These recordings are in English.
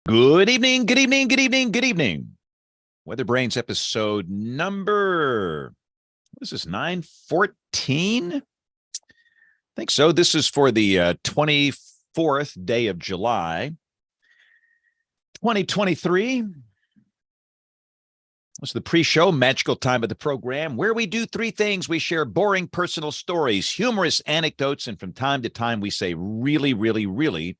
Good evening, good evening, good evening, good evening. WeatherBrains episode number, what is this, 914? I think so. This is for the 24th day of July, 2023. This is the pre-show, magical time of the program, where we do three things. We share boring personal stories, humorous anecdotes, and from time to time we say really, really, really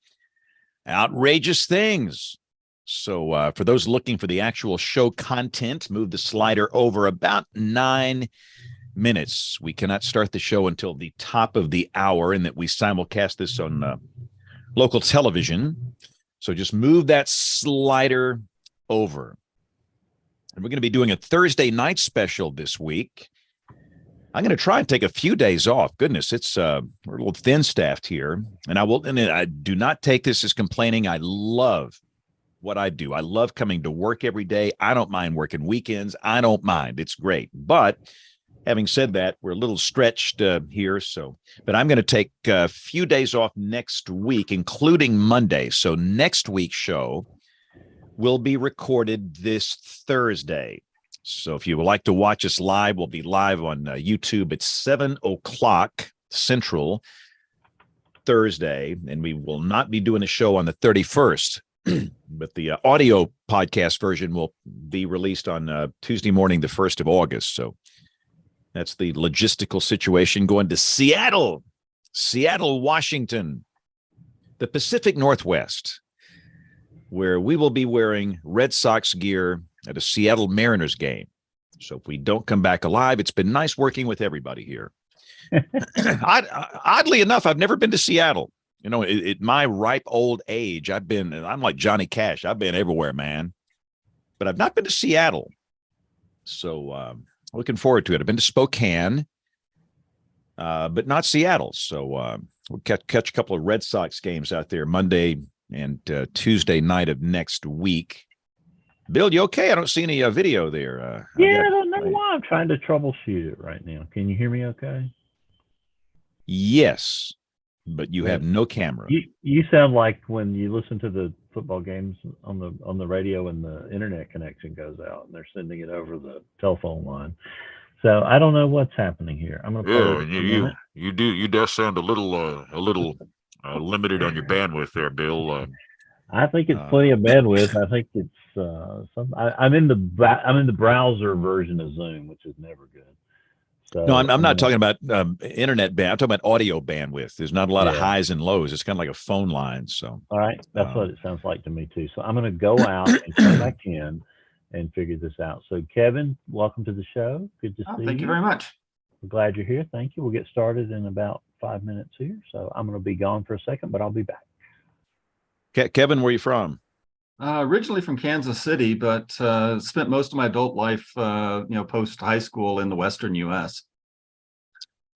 outrageous things. So for those looking for the actual show content, move the slider over about 9 minutes. We cannot start the show until the top of the hour, and that we simulcast this on local television. So just move that slider over. And we're going to be doing a Thursday night special this week. I'm going to try and take a few days off. Goodness, it's we're a little thin-staffed here, and I do not take this as complaining. I love what I do. I love coming to work every day. I don't mind working weekends. I don't mind. It's great. But having said that, we're a little stretched here. But I'm going to take a few days off next week, including Monday. So next week's show will be recorded this Thursday. So if you would like to watch us live, we'll be live on YouTube at 7 o'clock Central Thursday, and we will not be doing a show on the 31st, but the audio podcast version will be released on Tuesday morning, the 1st of August. So that's the logistical situation going to Seattle, Washington, the Pacific Northwest, where we will be wearing Red Sox gear at a Seattle Mariners game. So if we don't come back alive, it's been nice working with everybody here. Oddly enough, I've never been to Seattle. You know, at my ripe old age, I'm like Johnny Cash. I've been everywhere, man. But I've not been to Seattle. So looking forward to it. I've been to Spokane, but not Seattle. So we'll catch a couple of Red Sox games out there Monday and Tuesday night of next week. Bill, you okay? I don't see any video there. I don't know why I'm trying to troubleshoot it right now. Can you hear me okay? Yes, but you have no camera. You sound like when you listen to the football games on the radio and the internet connection goes out and they're sending it over the telephone line. So I don't know what's happening here. I'm gonna play you does sound a little limited on your bandwidth there, Bill. I think it's plenty of bandwidth. I think it's I'm in the browser version of Zoom, which is never good. So, no, I'm not talking about internet band. I'm talking about audio bandwidth. There's not a lot of highs and lows. It's kind of like a phone line. So all right, that's what it sounds like to me too. So I'm going to go out and come back in and figure this out. So Kevin, welcome to the show. Good to see you. Thank you very much. We're glad you're here. Thank you. We'll get started in about 5 minutes here. So I'm going to be gone for a second, but I'll be back. Kevin, where are you from? Originally from Kansas City, but spent most of my adult life, post high school in the Western U.S.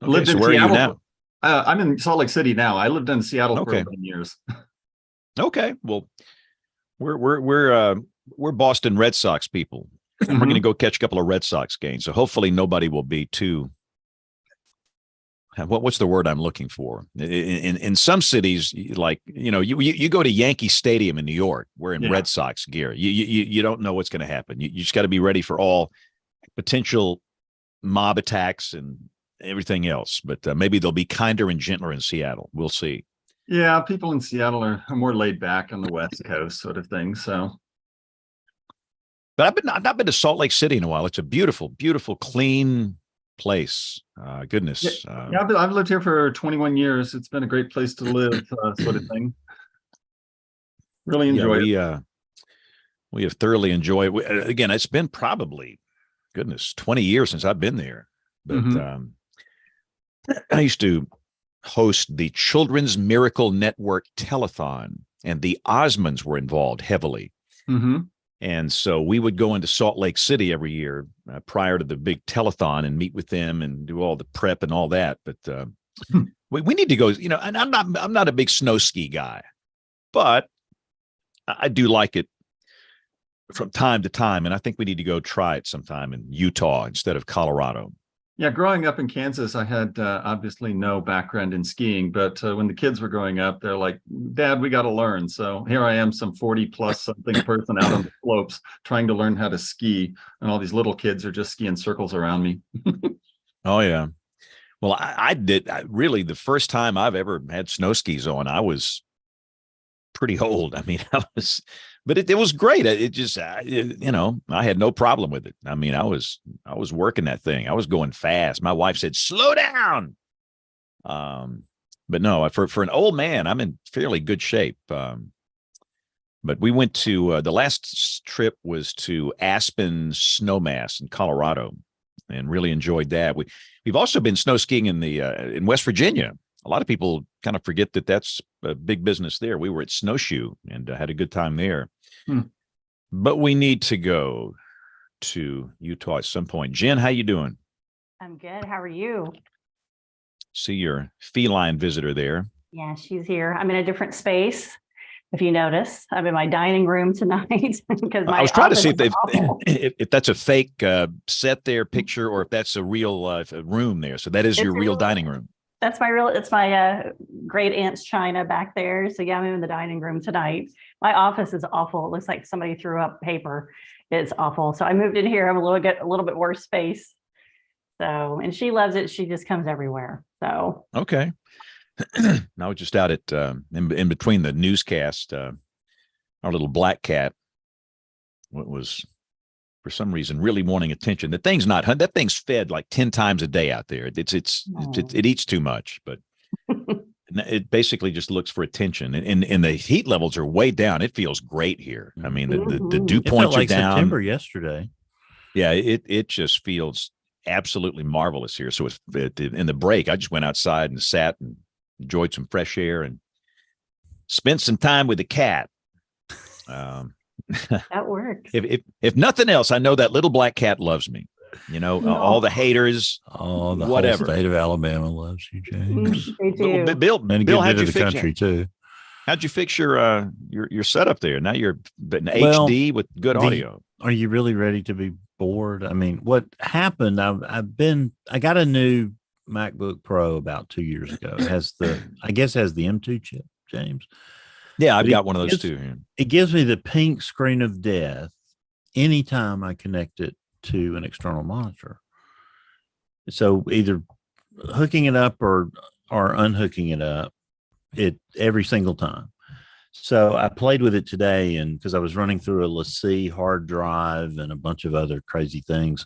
Okay, lived in Seattle. Are you now? I'm in Salt Lake City now. I lived in Seattle for 11 years. Okay, well, we're Boston Red Sox people, and we're going to go catch a couple of Red Sox games. So hopefully nobody will be too. What's the word I'm looking for? In some cities, like, you go to Yankee Stadium in New York wearing Red Sox gear. You don't know what's going to happen. You just got to be ready for all potential mob attacks and everything else. But maybe they'll be kinder and gentler in Seattle. We'll see. Yeah, people in Seattle are more laid back on the West Coast sort of thing. So, but I've not been to Salt Lake City in a while. It's a beautiful, beautiful, clean place. Goodness. I've lived here for 21 years. It's been a great place to live, sort of thing. Really enjoy it. We have thoroughly enjoyed it. Again, it's been probably, 20 years since I've been there. But I used to host the Children's Miracle Network telethon, and the Osmonds were involved heavily. Mm-hmm. And so we would go into Salt Lake City every year prior to the big telethon and meet with them and do all the prep and all that. But we need to go, and I'm not a big snow ski guy, but I do like it from time to time. And I think we need to go try it sometime in Utah instead of Colorado. Yeah, growing up in Kansas, I had obviously no background in skiing, but when the kids were growing up, they're like, Dad, we got to learn. So here I am, some 40 plus something person out on the slopes trying to learn how to ski. And all these little kids are just skiing circles around me. Oh, yeah. Well, really the first time I've ever had snow skis on, I was pretty old. I mean, but it was great. It just, I had no problem with it. I mean, I was working that thing. I was going fast. My wife said, slow down. But no, for an old man, I'm in fairly good shape. But we went to, the last trip was to Aspen Snowmass in Colorado and really enjoyed that. We've also been snow skiing in West Virginia. A lot of people kind of forget that that's a big business there. We were at Snowshoe and had a good time there. But we need to go to Utah at some point. Jen, how you doing? I'm good. How are you? See your feline visitor there. Yeah, she's here. I'm in a different space. If you notice, I'm in my dining room tonight because I was trying to see if that's a fake set there picture or if that's a real room there. So that is your real dining room. It's my great aunt's china back there. So yeah, I'm in the dining room tonight. My office is awful. It looks like somebody threw up paper. It's awful. So I moved in here. I'm a little bit more space. So, and she loves it. She just comes everywhere. So okay. I was just out at in between the newscast. Our little black cat was for some reason really wanting attention. That thing's fed like 10 times a day out there. It eats too much, but it basically just looks for attention. And the heat levels are way down. It feels great here. I mean, the dew points are down. September yesterday. Yeah, it just feels absolutely marvelous here. So in the break, I just went outside and sat and enjoyed some fresh air and spent some time with the cat. that works. If nothing else, I know that little black cat loves me. All the haters. Oh, the whatever. whole state of Alabama loves you, James. They do. Bill, and Bill, how'd you fix country too? How'd you fix your setup there? Now you're in HD with good audio. Are you really ready to be bored? I mean, what happened? I got a new MacBook Pro about 2 years ago. It has the M2 chip, James. Yeah, I've got one of those too. It gives me the pink screen of death anytime I connect it to an external monitor. So either hooking it up or unhooking it up, every single time. So I played with it today, and because I was running through a LaCie hard drive and a bunch of other crazy things.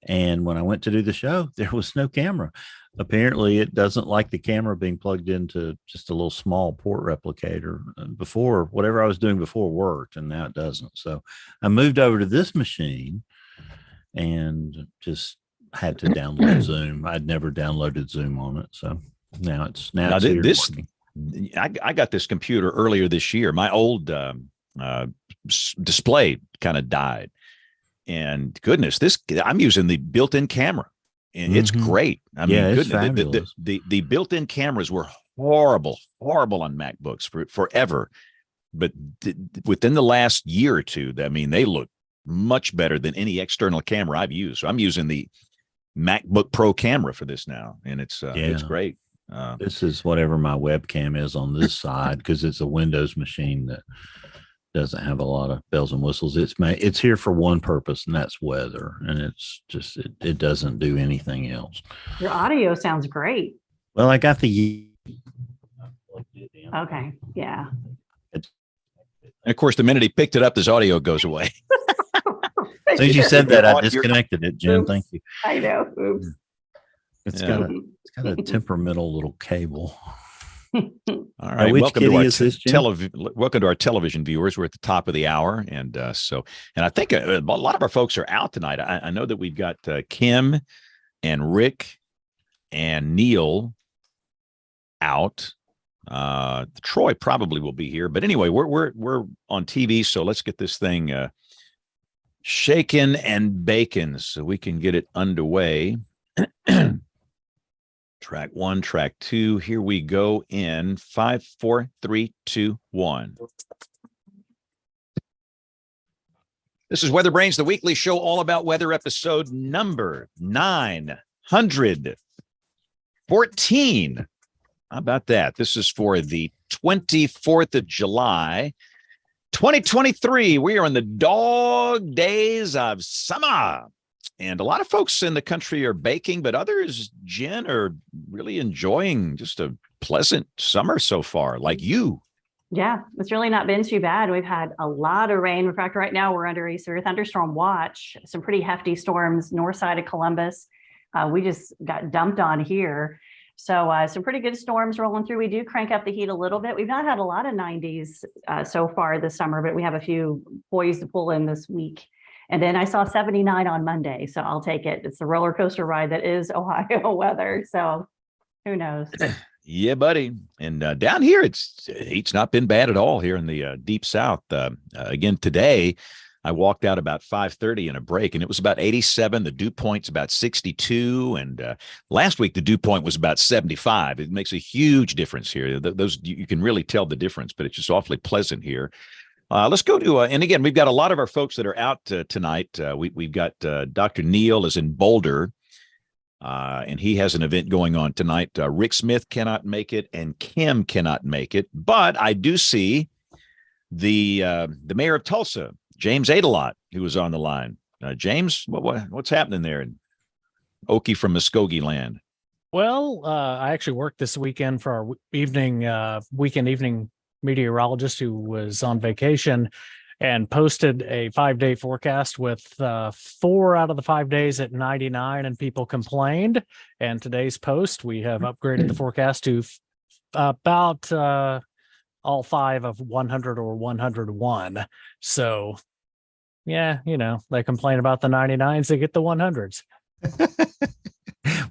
And when I went to do the show, there was no camera. Apparently, it doesn't like the camera being plugged into just a little small port replicator. Before, whatever I was doing before worked, and now it doesn't. So I moved over to this machine and just had to download Zoom. I'd never downloaded Zoom on it. So now it's working. I got this computer earlier this year. My old display kind of died. And goodness, I'm using the built-in camera, and it's great. I mean, it's fabulous. The built-in cameras were horrible on MacBooks forever, but within the last year or two, I mean, they look much better than any external camera I've used. So I'm using the MacBook Pro camera for this now, and it's great. This is whatever my webcam is on this side because it's a Windows machine that doesn't have a lot of bells and whistles. It's here for one purpose, and that's weather. And it's just it doesn't do anything else. Your audio sounds great. Well, I got the okay, yeah. And of course, the minute he picked it up, his audio goes away. As soon as you said that, I disconnected it, Jen. Oops. Thank you. I know. Oops. It's got a temperamental little cable. All right, welcome to our television viewers. We're at the top of the hour, and I think a lot of our folks are out tonight. I know that we've got Kim and Rick and Neil out. Troy probably will be here, but anyway, we're on TV, so let's get this thing shaken and bacon so we can get it underway. Track 1, track 2. Here we go in 5, 4, 3, 2, 1. This is WeatherBrains, the weekly show all about weather, episode number 9. 114. How about that? This is for the 24th of July, 2023. We are in the dog days of summer. And a lot of folks in the country are baking, but others, Jen, are really enjoying just a pleasant summer so far, like you. Yeah, it's really not been too bad. We've had a lot of rain. In fact, right now we're under a severe thunderstorm watch, some pretty hefty storms north side of Columbus. We just got dumped on here. So some pretty good storms rolling through. We do crank up the heat a little bit. We've not had a lot of 90s so far this summer, but we have a few poised to pull in this week. And then I saw 79 on Monday, so I'll take it. It's the roller coaster ride that is Ohio weather. So who knows? Yeah, buddy. And down here, heat's not been bad at all here in the deep South. Again, today, I walked out about 5:30 in a break, and it was about 87. The dew point's about 62. And last week, the dew point was about 75. It makes a huge difference here. Those you can really tell the difference, but it's just awfully pleasant here. Let's go to, and again, we've got a lot of our folks that are out tonight. We've got Dr. Neil is in Boulder, and he has an event going on tonight. Rick Smith cannot make it, and Kim cannot make it. But I do see the mayor of Tulsa, James Adelot, who was on the line. James, what's happening there in Okie from Muskogee land? Well, I actually worked this weekend for our weekend evening meteorologist who was on vacation and posted a 5-day forecast with 4 out of the 5 days at 99, and people complained. And today's post, we have upgraded the forecast to about all 5 of 100 or 101. So, yeah, they complain about the 99s, they get the 100s.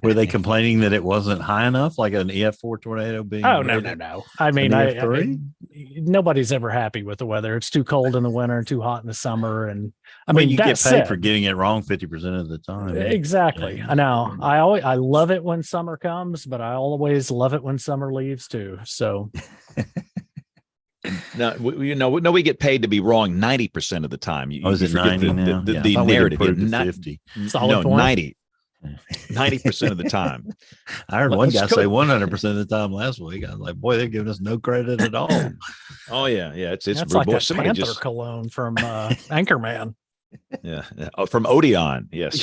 Were they complaining that it wasn't high enough, like an EF4 tornado being? Oh, no. I mean, nobody's ever happy with the weather. It's too cold in the winter and too hot in the summer. And I mean, you get paid for getting it wrong 50% of the time. Exactly. Yeah. I know. I love it when summer comes, but I always love it when summer leaves too. So. No, we get paid to be wrong 90% of the time. Is it 90 now? The narrative. 50. Solid no, point. 90% of the time. I heard one guy say 100% of the time last week. I was like, boy, they're giving us no credit at all. Oh yeah. It's that's like that Panther cologne from Anchorman. Yeah. Oh, from Odeon. Yes.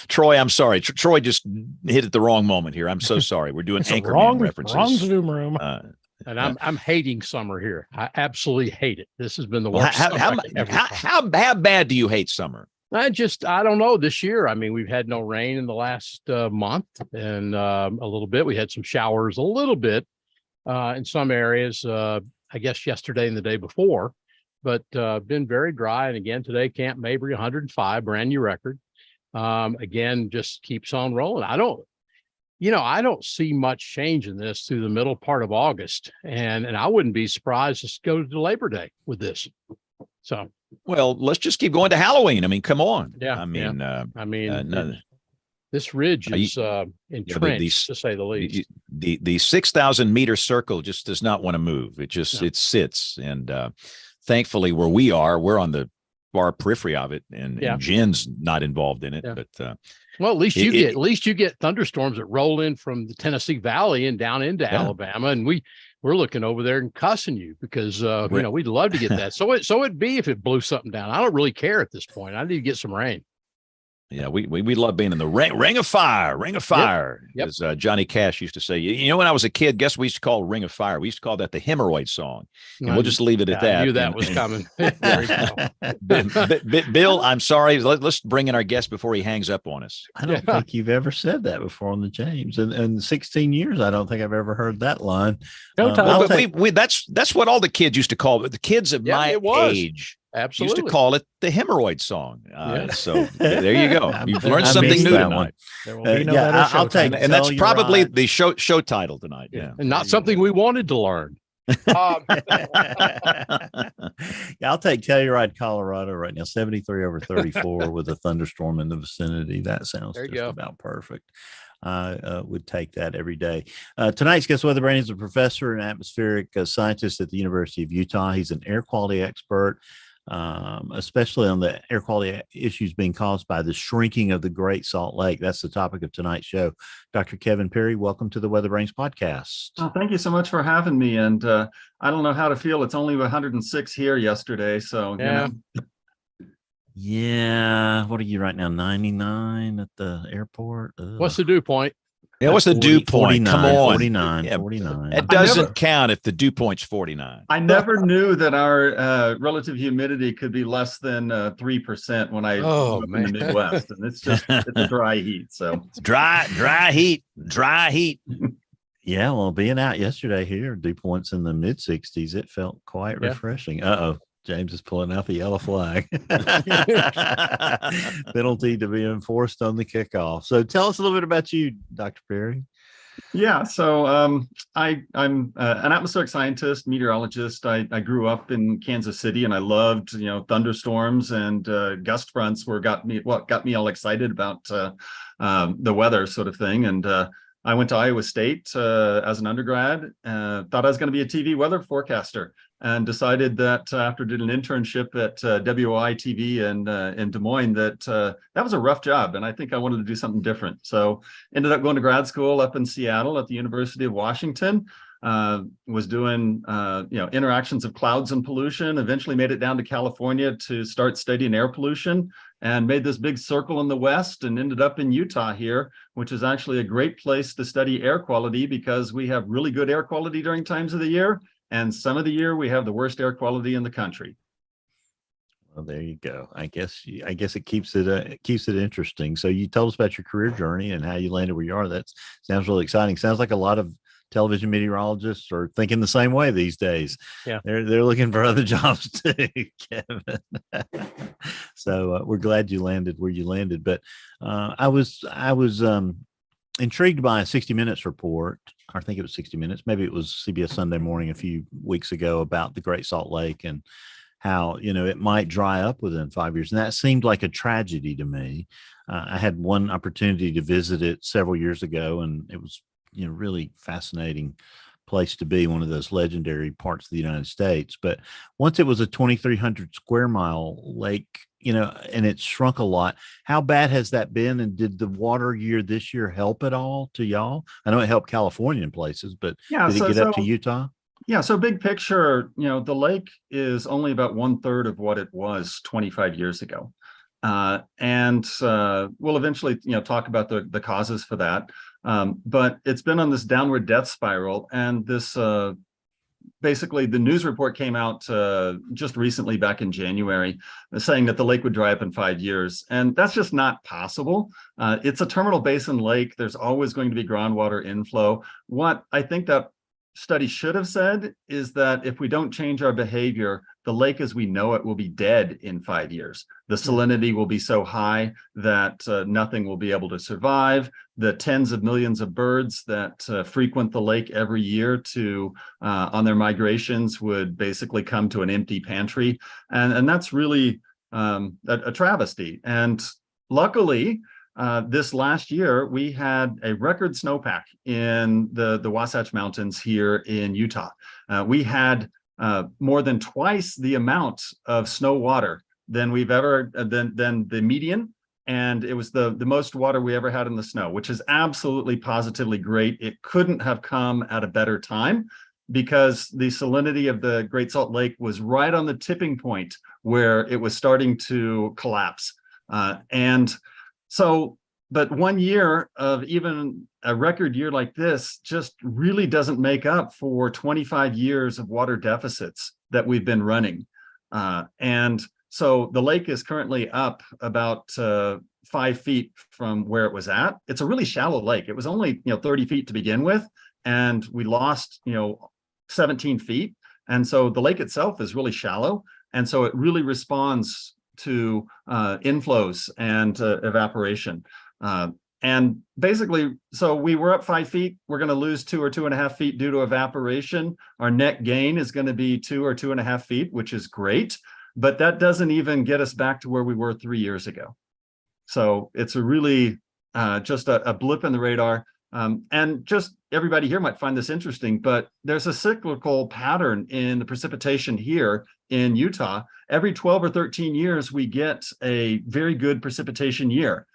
Troy, I'm sorry. Troy just hit at the wrong moment here. I'm so sorry. We're doing Anchorman references. Wrong Zoom room. And I'm hating summer here. I absolutely hate it. This has been the worst. How bad do you hate summer? I don't know this year. I mean, we've had no rain in the last month and a little bit. We had some showers a little bit in some areas, I guess yesterday and the day before, but been very dry. And again, today, Camp Mabry, 105, brand new record. Again, just keeps on rolling. I don't see much change in this through the middle part of August. And I wouldn't be surprised to go to Labor Day with this. So. Well, let's just keep going to Halloween. I mean, come on. Yeah. This ridge is entrenched, to say the least. The 6,000 meter circle just does not want to move. It just it sits, and thankfully, where we are, we're on the far periphery of it, and Jen's not involved in it. Yeah. But well, at least you get thunderstorms that roll in from the Tennessee Valley and down into Alabama, and we're looking over there and cussing you because we'd love to get that. So it'd be if it blew something down. I don't really care at this point. I need to get some rain. Yeah, we love being in the ring of fire, Yep. as Johnny Cash used to say. When I was a kid, guess what we used to call Ring of Fire? We used to call that the hemorrhoid song. And we'll just leave it at that. I knew that was coming. Bill, I'm sorry. Let's bring in our guest before he hangs up on us. I don't think you've ever said that before on the James. In 16 years, I don't think I've ever heard that line. That's what all the kids used to call it. The kids of my age. Absolutely. Used to call it the hemorrhoid song. So there you go. You've learned something new tonight. I'll take, and that's probably the show title tonight. Yeah, and not something we wanted to learn. I'll take Telluride, Colorado right now, 73 over 34 with a thunderstorm in the vicinity. That sounds about perfect. Would take that every day. Tonight's guest WeatherBrains is a professor and atmospheric scientist at the University of Utah. He's an air quality expert. especially on the air quality issues being caused by the shrinking of the Great Salt Lake. That's the topic of tonight's show. Dr. Kevin Perry, welcome to the WeatherBrains podcast. Oh, thank you so much for having me. And I don't know how to feel. It's only 106 here yesterday. So, Yeah. Yeah. What are you right now? 99 at the airport? Ugh. What's the dew point? Yeah, what's the dew point? Come on. 49, Yeah, 49. It doesn't count if the dew point's 49. I never knew that our relative humidity could be less than 3% when I Oh, grew up in the man. Midwest. And it's a dry heat. So Dry heat. Yeah, well, being out yesterday here, dew points in the mid 60s, it felt quite Yeah. refreshing. James is pulling out the yellow flag. Penalty to be enforced on the kickoff. So tell us a little bit about you, Dr. Perry. yeah, so I'm an atmospheric scientist, meteorologist. I grew up in Kansas City, and I loved thunderstorms and gust fronts got me all excited about the weather sort of thing. And I went to Iowa State as an undergrad. Thought I was going to be a TV weather forecaster, and decided that after did an internship at WOI-TV in Des Moines that was a rough job, and I think I wanted to do something different. So ended up going to grad school up in Seattle at the University of Washington. Was doing interactions of clouds and pollution. Eventually made it down to California to start studying air pollution, and made this big circle in the West and ended up in Utah here, which is actually a great place to study air quality because we have really good air quality during times of the year. And some of the year we have the worst air quality in the country. Well, there you go. I guess it keeps it interesting. So you told us about your career journey and how you landed where you are. That sounds really exciting. Sounds like a lot of television meteorologists are thinking the same way these days. Yeah, they're looking for other jobs too, Kevin. So we're glad you landed where you landed. But I was intrigued by a 60 Minutes report. I think it was 60 Minutes. Maybe it was CBS Sunday Morning a few weeks ago about the Great Salt Lake and how, it might dry up within 5 years. And that seemed like a tragedy to me. I had one opportunity to visit it several years ago, and it was, really fascinating place to be, one of those legendary parts of the United States. But once it was a 2,300 square mile lake, and it shrunk a lot. How bad has that been? And did the water year this year help at all to y'all? I know it helped California in places, but did it get up to Utah? Yeah, so big picture, the lake is only about 1/3 of what it was 25 years ago. And we'll eventually, talk about the causes for that. But it's been on this downward death spiral, and this basically the news report came out just recently back in January saying that the lake would dry up in 5 years. And that's just not possible. It's a terminal basin lake. There's always going to be groundwater inflow. What I think that study should have said is that if we don't change our behavior, the lake as we know it will be dead in 5 years. The salinity will be so high that nothing will be able to survive. The tens of millions of birds that frequent the lake every year on their migrations would basically come to an empty pantry. And that's really a travesty. And luckily, this last year, we had a record snowpack in the Wasatch Mountains here in Utah. We had more than twice the amount of snow water than we've ever than the median, and it was the most water we ever had in the snow, which is absolutely positively great. It couldn't have come at a better time because the salinity of the Great Salt Lake was right on the tipping point where it was starting to collapse, but 1 year of even a record year like this just really doesn't make up for 25 years of water deficits that we've been running. And so the lake is currently up about 5 feet from where it was at. It's a really shallow lake. It was only 30 feet to begin with, and we lost 17 feet. And so the lake itself is really shallow. And so it really responds to inflows and evaporation. And basically, so we were up 5 feet. We're going to lose 2 or 2.5 feet due to evaporation. Our net gain is going to be 2 or 2.5 feet, which is great. But that doesn't even get us back to where we were 3 years ago. So it's a really just a blip in the radar. And just everybody here might find this interesting, but there's a cyclical pattern in the precipitation here in Utah. Every 12 or 13 years, we get a very good precipitation year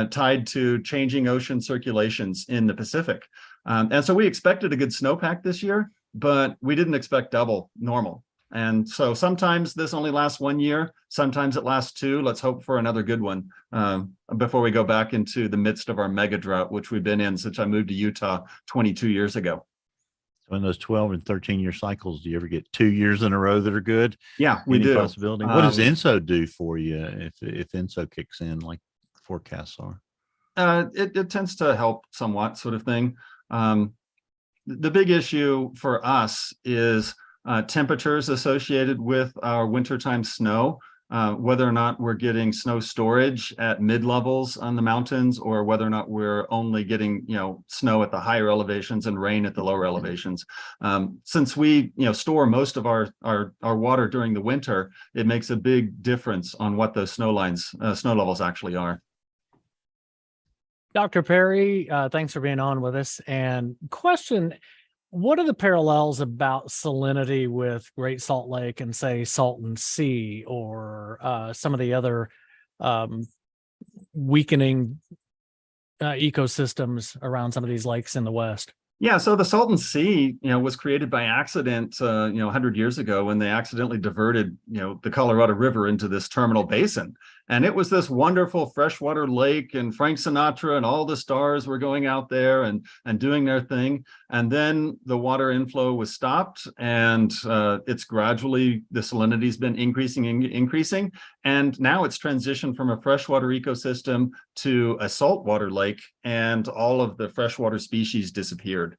tied to changing ocean circulations in the Pacific. And so we expected a good snowpack this year, but we didn't expect double normal. And so sometimes this only lasts 1 year, sometimes it lasts 2. Let's hope for another good one before we go back into the midst of our mega drought, which we've been in since I moved to Utah 22 years ago. So in those 12 and 13-year cycles, do you ever get 2 years in a row that are good? Yeah, we Any do. possibility? What does INSO do for you if INSO kicks in like forecasts are? It tends to help somewhat, sort of thing. The big issue for us is temperatures associated with our wintertime snow, whether or not we're getting snow storage at mid-levels on the mountains, or whether or not we're only getting, snow at the higher elevations and rain at the lower elevations. Since we, store most of our water during the winter, it makes a big difference on what those snow levels actually are. Dr. Perry, thanks for being on with us. And question, what are the parallels about salinity with Great Salt Lake and say Salton Sea, or some of the other weakening ecosystems around some of these lakes in the West? Yeah, so the Salton Sea, was created by accident, 100 years ago when they accidentally diverted, the Colorado River into this terminal basin. And it was this wonderful freshwater lake, and Frank Sinatra and all the stars were going out there and doing their thing. And then the water inflow was stopped, and it's gradually, the salinity's been increasing. And now it's transitioned from a freshwater ecosystem to a saltwater lake, and all of the freshwater species disappeared.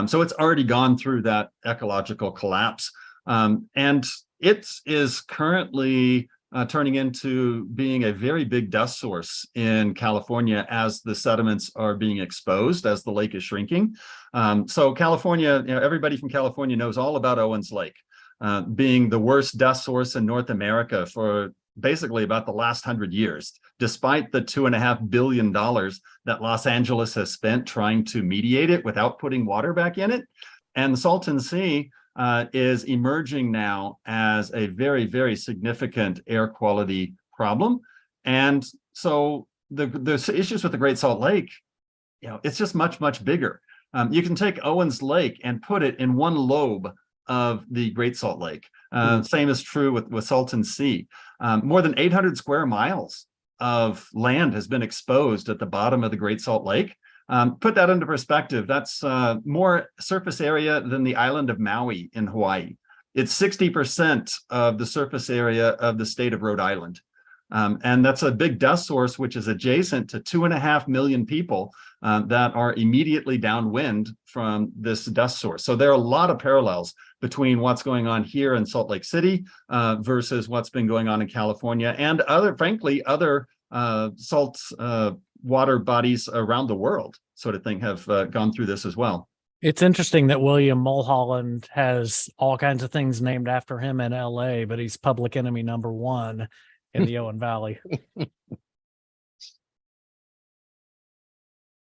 So it's already gone through that ecological collapse. And it is currently turning into being a very big dust source in California as the sediments are being exposed, as the lake is shrinking. So California, everybody from California knows all about Owens Lake being the worst dust source in North America for basically about the last 100 years, despite the $2.5 billion that Los Angeles has spent trying to mediate it without putting water back in it. And the Salton Sea is emerging now as a very, very significant air quality problem. And so the issues with the Great Salt Lake, it's just much, much bigger. You can take Owens Lake and put it in one lobe of the Great Salt Lake. Same is true with Salton Sea. More than 800 square miles of land has been exposed at the bottom of the Great Salt Lake. Put that into perspective, that's more surface area than the island of Maui in Hawaii. It's 60% of the surface area of the state of Rhode Island. And that's a big dust source, which is adjacent to 2.5 million people that are immediately downwind from this dust source. So there are a lot of parallels between what's going on here in Salt Lake City versus what's been going on in California, and frankly, other salt water bodies around the world, sort of thing, have gone through this as well. It's interesting that William Mulholland has all kinds of things named after him in LA, but he's public enemy number 1 in the Owen Valley.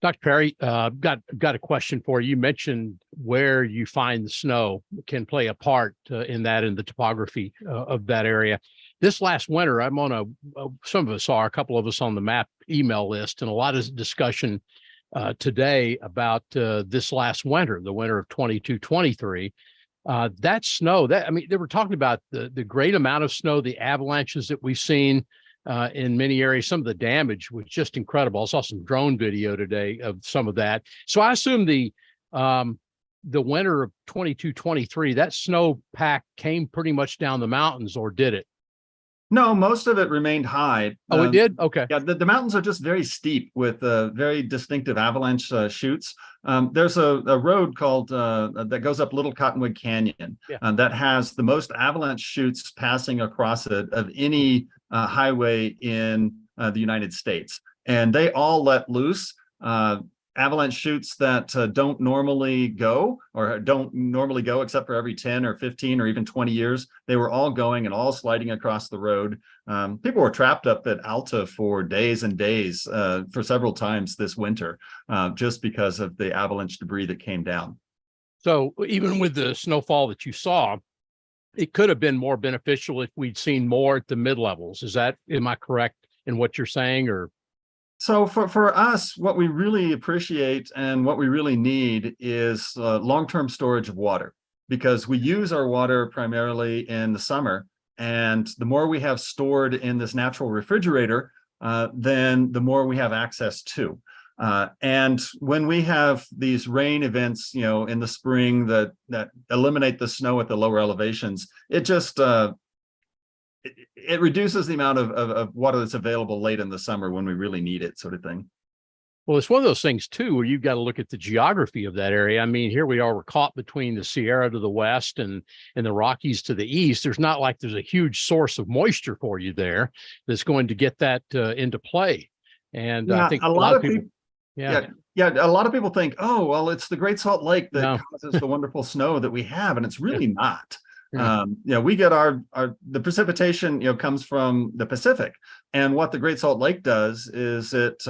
Dr. Perry, got a question for you. You mentioned where you find the snow can play a part in the topography of that area. This last winter, I'm on some of us are, a couple of us on the MAP email list, and a lot of discussion today about this last winter, the winter of 22-23. That snow, they were talking about the great amount of snow, the avalanches that we've seen in many areas. Some of the damage was just incredible. I saw some drone video today of some of that. So I assume the winter of 22-23, that snowpack came pretty much down the mountains, or did it? No, most of it remained high. Oh, it did? Okay. Yeah, the mountains are just very steep with very distinctive avalanche chutes. There's a road called that goes up Little Cottonwood Canyon that has the most avalanche chutes passing across it of any highway in the United States. And they all let loose avalanche chutes that don't normally go except for every 10 or 15 or even 20 years. They were all going and all sliding across the road. People were trapped up at Alta for days and days for several times this winter just because of the avalanche debris that came down. So even with the snowfall that you saw, it could have been more beneficial if we'd seen more at the mid-levels. Am I correct in what you're saying, or? So for us, what we really appreciate and what we really need is long-term storage of water, because we use our water primarily in the summer. And the more we have stored in this natural refrigerator, then the more we have access to. And when we have these rain events, in the spring that eliminate the snow at the lower elevations, it just it reduces the amount of water that's available late in the summer when we really need it, sort of thing. Well, it's one of those things too, where you've got to look at the geography of that area. I mean, here we are, we're caught between the Sierra to the west and the Rockies to the east. There's not like there's a huge source of moisture for you there that's going to get that into play. And I think a lot of people yeah, a lot of people think, oh, well, it's the Great Salt Lake that causes the wonderful snow that we have, and it's really not. We get the precipitation, comes from the Pacific, and what the Great Salt Lake does is it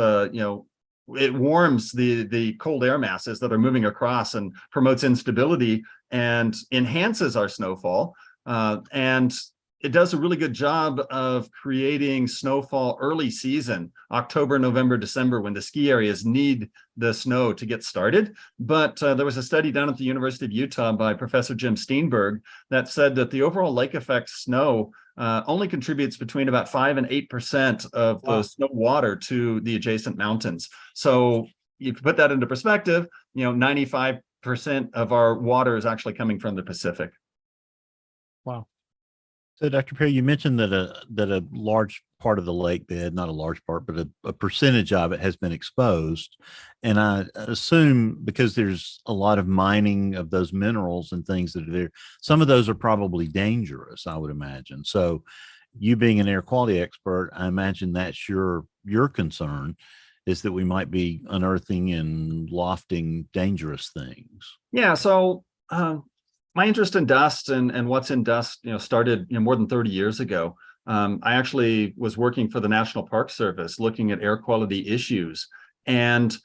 warms the cold air masses that are moving across and promotes instability and enhances our snowfall. And it does a really good job of creating snowfall early season, October, November, December, when the ski areas need the snow to get started. But there was a study down at the University of Utah by Professor Jim Steenberg that said that the overall lake effect snow only contributes between about 5 and 8% of the snow water to the adjacent mountains. So you put that into perspective, 95% of our water is actually coming from the Pacific. Wow. So, Dr. Perry, you mentioned that a large part of the lake bed, not a large part, but a percentage of it has been exposed. And I assume because there's a lot of mining of those minerals and things that are there, some of those are probably dangerous, I would imagine. So you being an air quality expert, I imagine that's your concern, is that we might be unearthing and lofting dangerous things. Yeah, so my interest in dust and what's in dust, started more than 30 years ago. I actually was working for the National Park Service, looking at air quality issues. And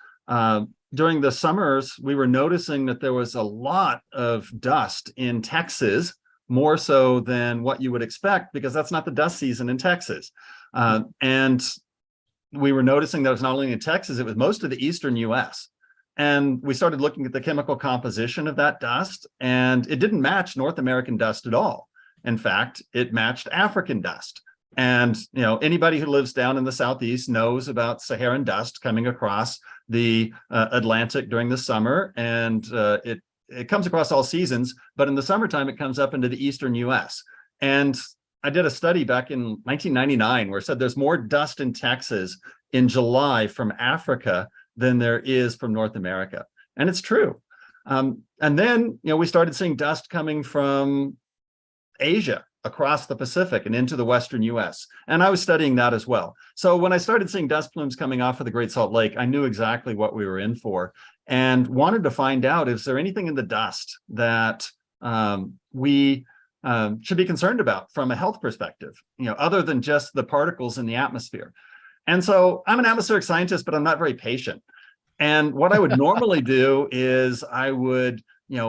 during the summers, we were noticing that there was a lot of dust in Texas, more so than what you would expect, because that's not the dust season in Texas. And we were noticing that it was not only in Texas, it was most of the eastern US. And we started looking at the chemical composition of that dust, and it didn't match North American dust at all. In fact, it matched African dust. And anybody who lives down in the southeast knows about Saharan dust coming across the Atlantic during the summer, and it comes across all seasons. But in the summertime, it comes up into the eastern U.S. And I did a study back in 1999 where it said there's more dust in Texas in July from Africa than there is from North America. And it's true. And then, we started seeing dust coming from Asia across the Pacific and into the Western US. And I was studying that as well. So when I started seeing dust plumes coming off of the Great Salt Lake, I knew exactly what we were in for and wanted to find out, is there anything in the dust that we should be concerned about from a health perspective, other than just the particles in the atmosphere. And so I'm an atmospheric scientist, but I'm not very patient. And what I would normally do is I would,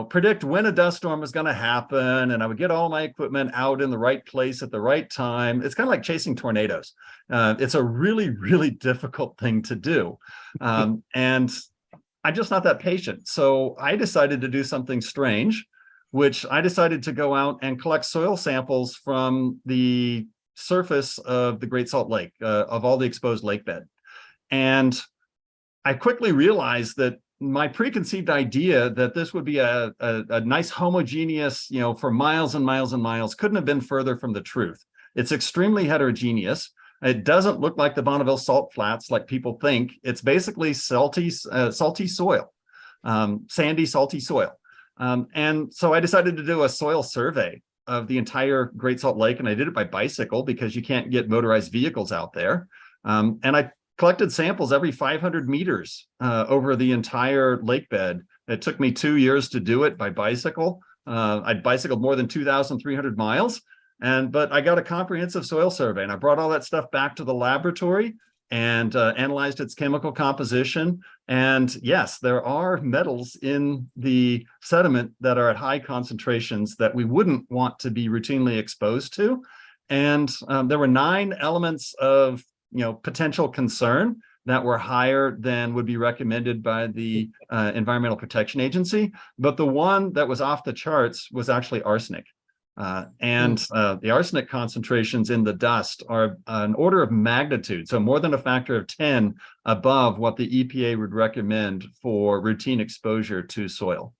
predict when a dust storm was going to happen, and I would get all my equipment out in the right place at the right time. It's kind of like chasing tornadoes. It's a really, really difficult thing to do. And I'm just not that patient. So I decided to do something strange, which I decided to go out and collect soil samples from the surface of the Great Salt Lake, of all the exposed lake bed. And I quickly realized that my preconceived idea that this would be a nice homogeneous, for miles and miles and miles, couldn't have been further from the truth. It's extremely heterogeneous. It doesn't look like the Bonneville Salt Flats like people think. It's basically salty soil, sandy, salty soil. And so I decided to do a soil survey of the entire Great Salt Lake, and I did it by bicycle because you can't get motorized vehicles out there. And I collected samples every 500 meters over the entire lake bed. It took me 2 years to do it by bicycle. I'd bicycled more than 2,300 miles, but I got a comprehensive soil survey, and I brought all that stuff back to the laboratory and analyzed its chemical composition. And yes, there are metals in the sediment that are at high concentrations that we wouldn't want to be routinely exposed to. And there were 9 elements of potential concern that were higher than would be recommended by the Environmental Protection Agency. But the one that was off the charts was actually arsenic. The arsenic concentrations in the dust are an order of magnitude, so more than a factor of 10 above what the EPA would recommend for routine exposure to soil.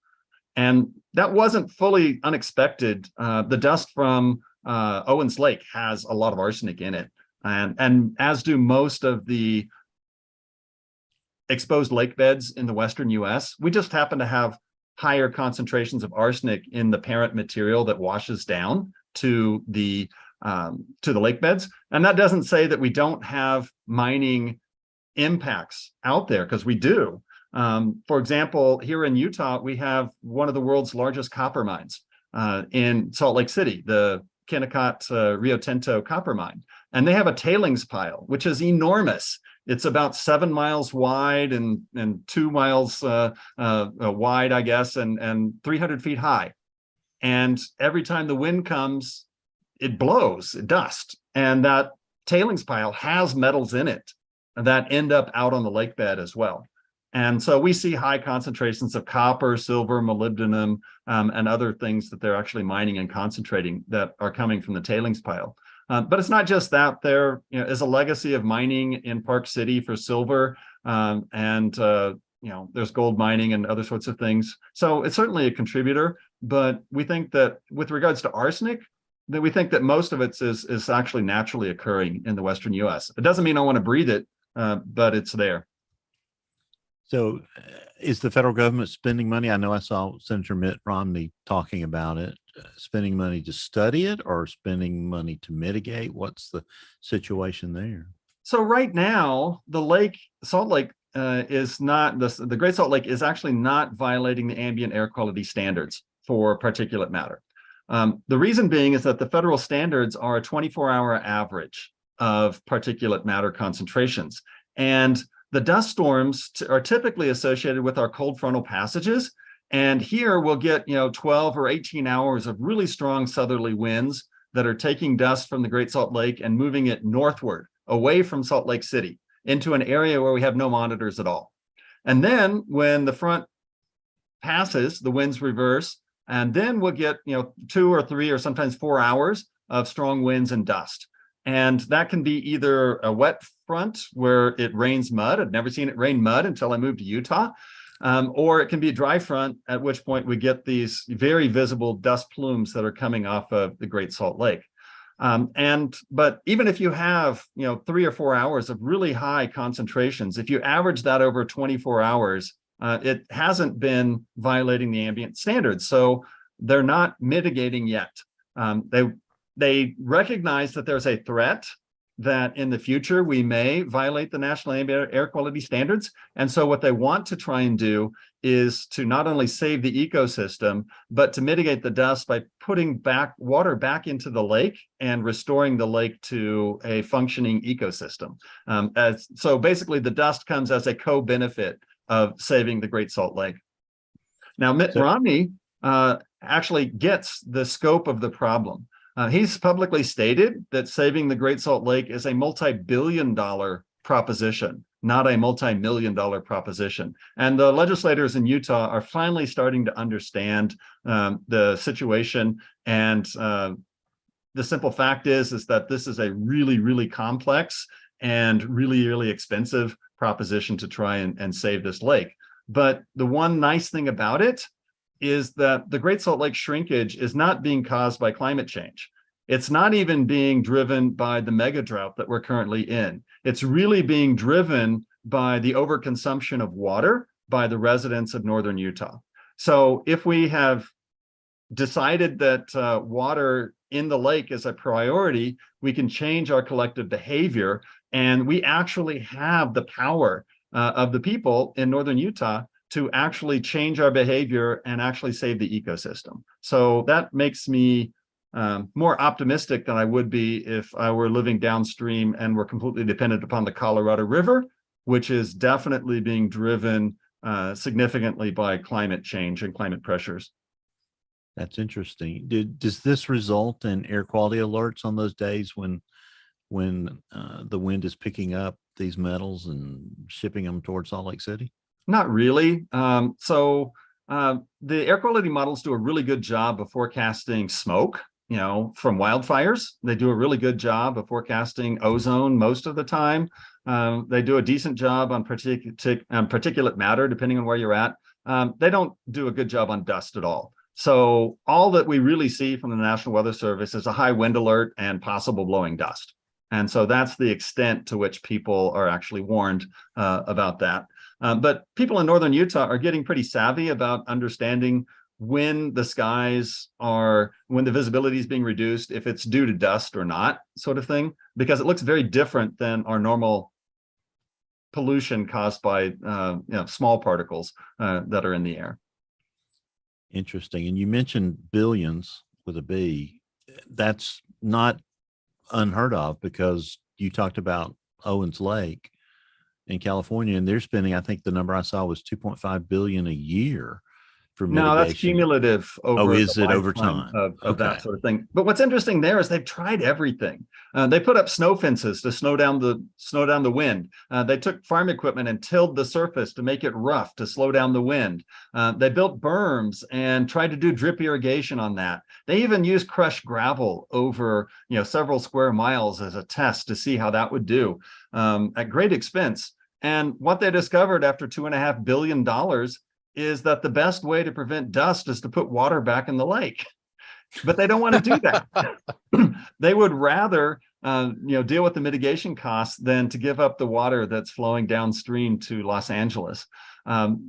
And that wasn't fully unexpected. The dust from Owens Lake has a lot of arsenic in it, and as do most of the exposed lake beds in the Western US. We just happen to have higher concentrations of arsenic in the parent material that washes down to the lake beds. And that doesn't say that we don't have mining impacts out there, because we do. For example, here in Utah, we have one of the world's largest copper mines in Salt Lake City, the Kennecott Rio Tinto copper mine. And they have a tailings pile, which is enormous. It's about 7 miles wide and 2 miles wide, I guess, and 300 feet high. And every time the wind comes, it blows dust. And that tailings pile has metals in it that end up out on the lake bed as well. And so we see high concentrations of copper, silver, molybdenum, and other things that they're actually mining and concentrating that are coming from the tailings pile. But it's not just that. There is a legacy of mining in Park City for silver, there's gold mining and other sorts of things. So it's certainly a contributor, but we think that with regards to arsenic, that we think that most of it is actually naturally occurring in the Western US. It doesn't mean I want to breathe it, but it's there. So is the federal government spending money? I know I saw Senator Mitt Romney talking about it, spending money to study it or spending money to mitigate. What's the situation there? So right now, the Salt Lake is not, the Great Salt Lake is actually not violating the ambient air quality standards for particulate matter. The reason being is that the federal standards are a 24-hour average of particulate matter concentrations. And the dust storms are typically associated with our cold frontal passages. And here we'll get 12 or 18 hours of really strong southerly winds that are taking dust from the Great Salt Lake and moving it northward, away from Salt Lake City, into an area where we have no monitors at all. And then when the front passes, the winds reverse, and then we'll get 2 or 3 or sometimes 4 hours of strong winds and dust. And that can be either a wet front where it rains mud. I'd never seen it rain mud until I moved to Utah. Or it can be a dry front, at which point we get these very visible dust plumes that are coming off of the Great Salt Lake. But even if you have 3 or 4 hours of really high concentrations, if you average that over 24 hours, it hasn't been violating the ambient standards. So they're not mitigating yet. They recognize that there's a threat that in the future we may violate the National Ambient Air Quality Standards. And so what they want to try and do is to not only save the ecosystem, but to mitigate the dust by putting water back into the lake and restoring the lake to a functioning ecosystem. So basically the dust comes as a co-benefit of saving the Great Salt Lake. Now, Mitt Romney actually gets the scope of the problem. He's publicly stated that saving the Great Salt Lake is a multi-billion-dollar proposition, not a multi-million-dollar proposition. And the legislators in Utah are finally starting to understand the situation. And the simple fact is that this is a really, really complex and really, really expensive proposition to try and save this lake. But the one nice thing about it is that the Great Salt Lake shrinkage is not being caused by climate change. It's not even being driven by the mega drought that we're currently in. It's really being driven by the overconsumption of water by the residents of northern Utah. So if we have decided that water in the lake as a priority, we can change our collective behavior. And we actually have the power of the people in northern Utah to actually change our behavior and actually save the ecosystem. So that makes me more optimistic than I would be if I were living downstream and were completely dependent upon the Colorado River, which is definitely being driven significantly by climate change and climate pressures. That's interesting. Does this result in air quality alerts on those days when the wind is picking up these metals and shipping them towards Salt Lake City? Not really. The air quality models do a really good job of forecasting smoke, from wildfires. They do a really good job of forecasting ozone most of the time. They do a decent job on particulate matter, depending on where you're at. They don't do a good job on dust at all. So all that we really see from the National Weather Service is a high wind alert and possible blowing dust. And so that's the extent to which people are actually warned about that. But people in northern Utah are getting pretty savvy about understanding when the visibility is being reduced, if it's due to dust or not, sort of thing, because it looks very different than our normal pollution caused by small particles that are in the air. Interesting. And you mentioned billions with a B. That's not unheard of, because you talked about Owens Lake in California, and they're spending, I think the number I saw was 2.5 billion a year for mitigation. No, that's cumulative over is it over time of that sort of thing. But what's interesting there is they've tried everything. They put up snow fences to slow down the wind. They took farm equipment and tilled the surface to make it rough to slow down the wind. They built berms and tried to do drip irrigation on that. They even used crushed gravel over several square miles as a test to see how that would do at great expense. And what they discovered after $2.5 billion is that the best way to prevent dust is to put water back in the lake. But they don't want to do that. They would rather deal with the mitigation costs than to give up the water that's flowing downstream to Los Angeles.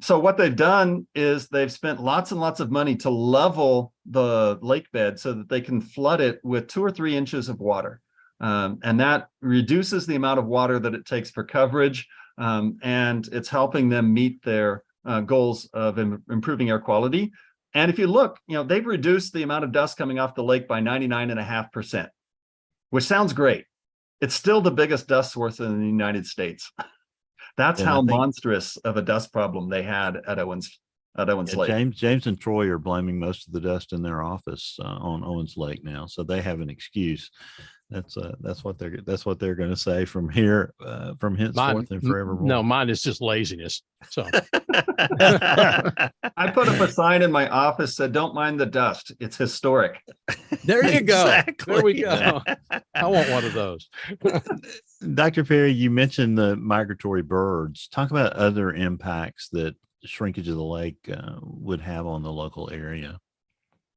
So what they've done is they've spent lots and lots of money to level the lake bed so that they can flood it with 2 or 3 inches of water. And that reduces the amount of water that it takes for coverage. And it's helping them meet their goals of improving air quality. And if you look, they've reduced the amount of dust coming off the lake by 99.5%, which sounds great. It's still the biggest dust source in the United States. That's how monstrous of a dust problem they had at Owens Lake. James and Troy are blaming most of the dust in their office on Owens Lake now, so they have an excuse. That's what they're going to say from here, from henceforth and forevermore. No, mine is just laziness. So I put up a sign in my office that "Don't mind the dust. It's historic." There you go. Exactly. There we go. I want one of those. Dr. Perry, you mentioned the migratory birds. Talk about other impacts that shrinkage of the lake would have on the local area.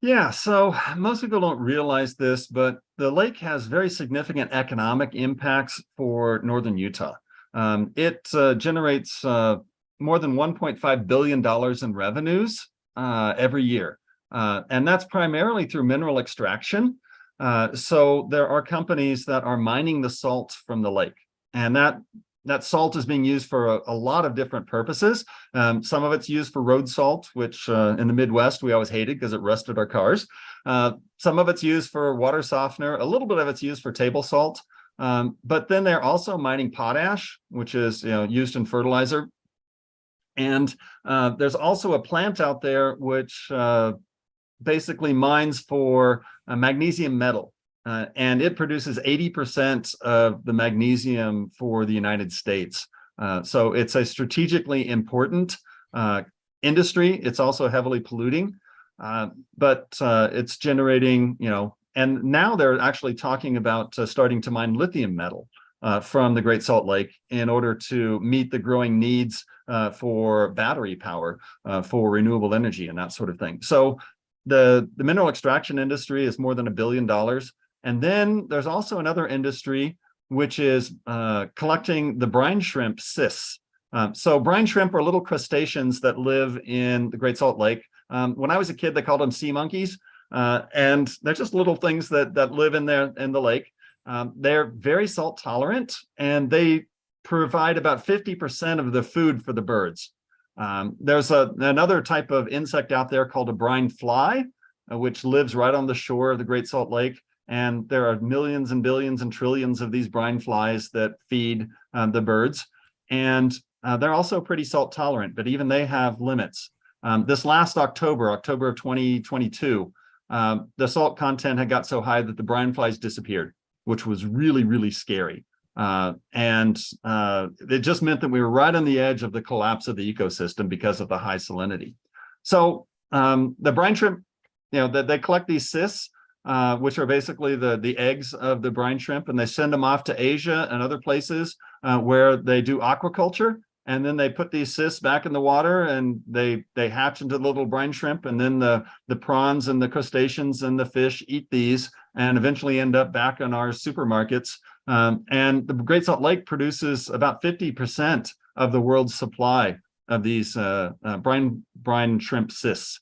Yeah, so most people don't realize this, but the lake has very significant economic impacts for northern Utah. It generates more than $1.5 billion in revenues every year. And that's primarily through mineral extraction. So there are companies that are mining the salt from the lake, and that salt is being used for a lot of different purposes. Some of it's used for road salt, which in the Midwest we always hated because it rusted our cars. Some of it's used for water softener. A little bit of it's used for table salt. But then they're also mining potash, which is used in fertilizer. And there's also a plant out there which basically mines for magnesium metal. And it produces 80% of the magnesium for the United States. So it's a strategically important industry. It's also heavily polluting, but it's generating, and now they're actually talking about starting to mine lithium metal from the Great Salt Lake in order to meet the growing needs for battery power, for renewable energy and that sort of thing. So the mineral extraction industry is more than $1 billion. And then there's also another industry, which is collecting the brine shrimp cysts. So brine shrimp are little crustaceans that live in the Great Salt Lake. When I was a kid, they called them sea monkeys. And they're just little things that live in there in the lake. They're very salt tolerant, and they provide about 50% of the food for the birds. There's another type of insect out there called a brine fly, which lives right on the shore of the Great Salt Lake. And there are millions and billions and trillions of these brine flies that feed the birds. And they're also pretty salt tolerant, but even they have limits. This last October of 2022, the salt content had got so high that the brine flies disappeared, which was really, really scary. And it just meant that we were right on the edge of the collapse of the ecosystem because of the high salinity. So the brine shrimp, they collect these cysts, which are basically the eggs of the brine shrimp, and they send them off to Asia and other places where they do aquaculture. And then they put these cysts back in the water, and they hatch into little brine shrimp, and then the prawns and the crustaceans and the fish eat these and eventually end up back in our supermarkets. And the Great Salt Lake produces about 50% of the world's supply of these brine shrimp cysts.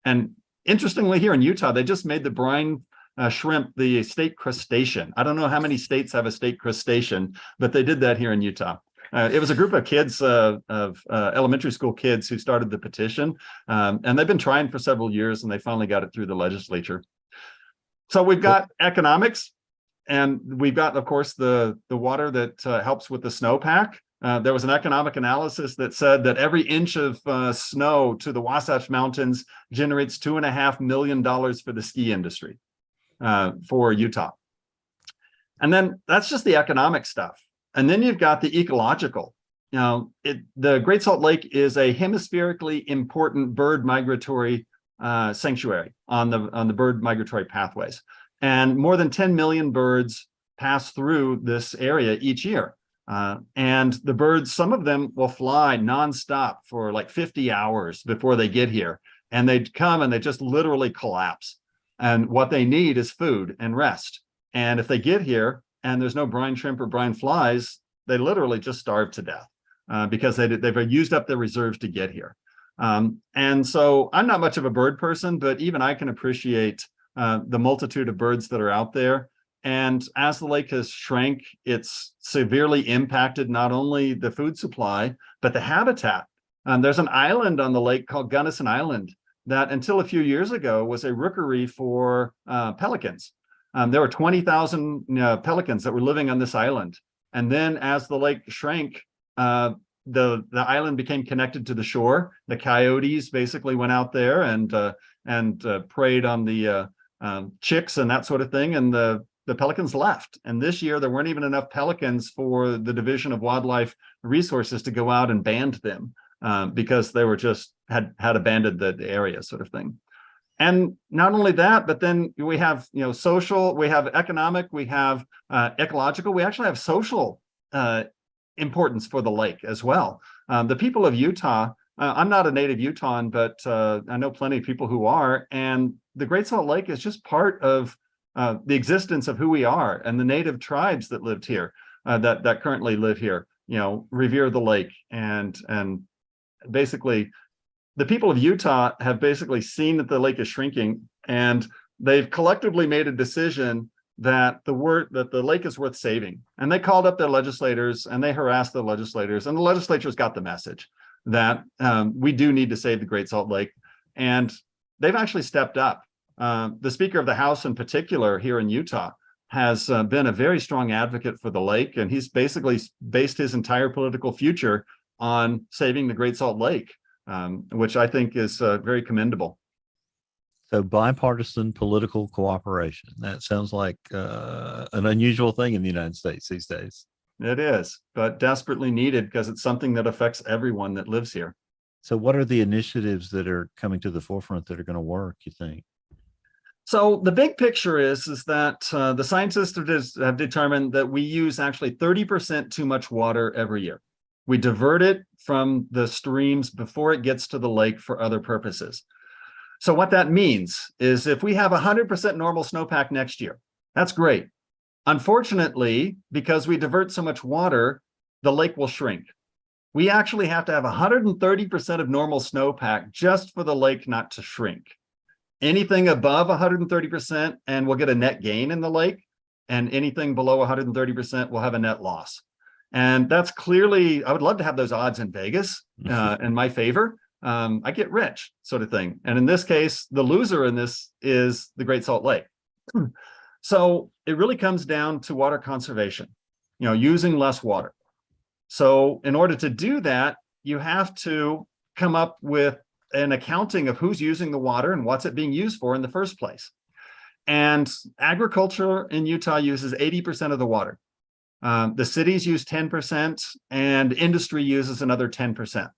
And interestingly, here in Utah, they just made the brine shrimp the state crustacean. I don't know how many states have a state crustacean, but they did that here in Utah. It was a group of kids, of elementary school kids, who started the petition, and they've been trying for several years, and they finally got it through the legislature. So we've got economics, and we've got, of course, the water that helps with the snowpack. There was an economic analysis that said that every inch of snow to the Wasatch Mountains generates $2.5 million for the ski industry for Utah. And then that's just the economic stuff. And then you've got the ecological. The Great Salt Lake is a hemispherically important bird migratory sanctuary on the bird migratory pathways. And more than 10 million birds pass through this area each year. And the birds, some of them will fly nonstop for like 50 hours before they get here. And they come and they just literally collapse. And what they need is food and rest. And if they get here and there's no brine shrimp or brine flies, they literally just starve to death because they've used up their reserves to get here. And so I'm not much of a bird person, but even I can appreciate the multitude of birds that are out there. And as the lake has shrank, it's severely impacted not only the food supply, but the habitat. There's an island on the lake called Gunnison Island that until a few years ago was a rookery for pelicans. There were 20,000 pelicans that were living on this island. And then as the lake shrank, the island became connected to the shore. The coyotes basically went out there and preyed on the chicks and that sort of thing. And the pelicans left. And this year, there weren't even enough pelicans for the Division of Wildlife Resources to go out and band them because they were just had abandoned the area, sort of thing. And not only that, but then we have social, we have economic, we have ecological, we actually have social importance for the lake as well. The people of Utah, I'm not a native Utahn, but I know plenty of people who are, and the Great Salt Lake is just part of the existence of who we are, and the native tribes that lived here, that currently live here, revere the lake, and basically the people of Utah have basically seen that the lake is shrinking, and they've collectively made a decision that the lake is worth saving. And they called up their legislators and they harassed the legislators, and the legislators got the message that we do need to save the Great Salt Lake, and they've actually stepped up. The Speaker of the House in particular here in Utah has been a very strong advocate for the lake, and he's basically based his entire political future on saving the Great Salt Lake, which I think is very commendable. So bipartisan political cooperation. That sounds like an unusual thing in the United States these days. It is, but desperately needed because it's something that affects everyone that lives here. So what are the initiatives that are coming to the forefront that are going to work, you think? So the big picture is that the scientists have determined that we use actually 30% too much water every year. We divert it from the streams before it gets to the lake for other purposes. So what that means is if we have 100% normal snowpack next year, that's great. Unfortunately, because we divert so much water, the lake will shrink. We actually have to have 130% of normal snowpack just for the lake not to shrink. Anything above 130% and we'll get a net gain in the lake, and anything below 130% will have a net loss. And that's clearly, I would love to have those odds in Vegas in my favor. I get rich, sort of thing. And in this case, the loser in this is the Great Salt Lake. So it really comes down to water conservation, using less water. So in order to do that, you have to come up with an accounting of who's using the water and what's it being used for in the first place. And agriculture in Utah uses 80% of the water. The cities use 10% and industry uses another 10%.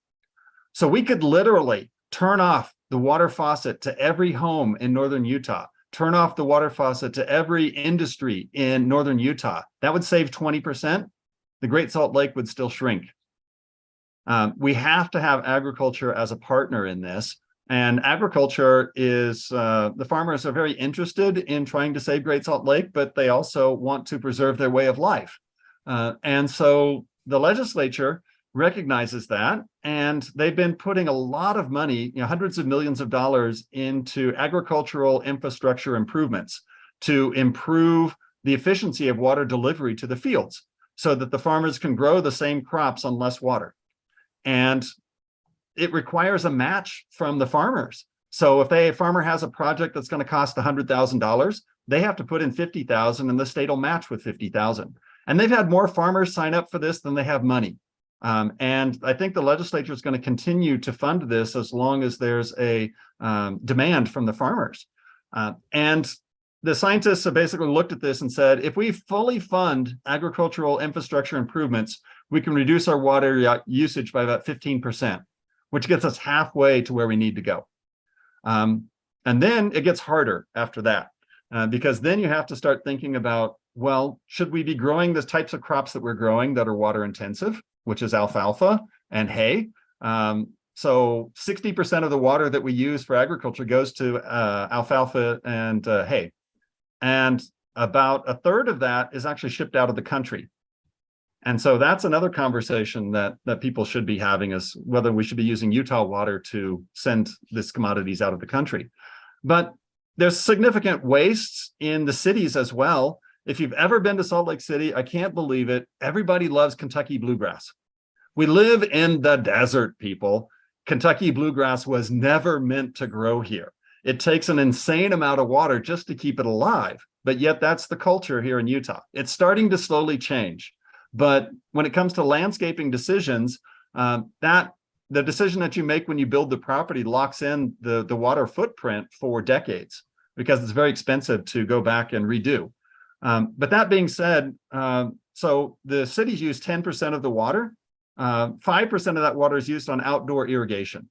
So we could literally turn off the water faucet to every home in northern Utah, turn off the water faucet to every industry in northern Utah. That would save 20%. The Great Salt Lake would still shrink. We have to have agriculture as a partner in this. And agriculture is, the farmers are very interested in trying to save Great Salt Lake, but they also want to preserve their way of life. And so the legislature recognizes that, and they've been putting a lot of money, hundreds of millions of dollars into agricultural infrastructure improvements to improve the efficiency of water delivery to the fields so that the farmers can grow the same crops on less water. And it requires a match from the farmers. So if a farmer has a project that's going to cost $100,000, they have to put in $50,000 and the state will match with $50,000. And they've had more farmers sign up for this than they have money. And I think the legislature is going to continue to fund this as long as there's a demand from the farmers. And the scientists have basically looked at this and said, if we fully fund agricultural infrastructure improvements, we can reduce our water usage by about 15%, which gets us halfway to where we need to go. And then it gets harder after that, because then you have to start thinking about, well, should we be growing the types of crops that we're growing that are water intensive, which is alfalfa and hay? So 60% of the water that we use for agriculture goes to alfalfa and hay. And about a third of that is actually shipped out of the country. And so that's another conversation that people should be having, is whether we should be using Utah water to send these commodities out of the country. But there's significant waste in the cities as well. If you've ever been to Salt Lake City, I can't believe it, everybody loves Kentucky bluegrass. We live in the desert, people. Kentucky bluegrass was never meant to grow here. It takes an insane amount of water just to keep it alive, but yet that's the culture here in Utah. It's starting to slowly change. But when it comes to landscaping decisions, the decision that you make when you build the property locks in the water footprint for decades, because it's very expensive to go back and redo. But that being said, so the cities use 10% of the water. 5% of that water is used on outdoor irrigation.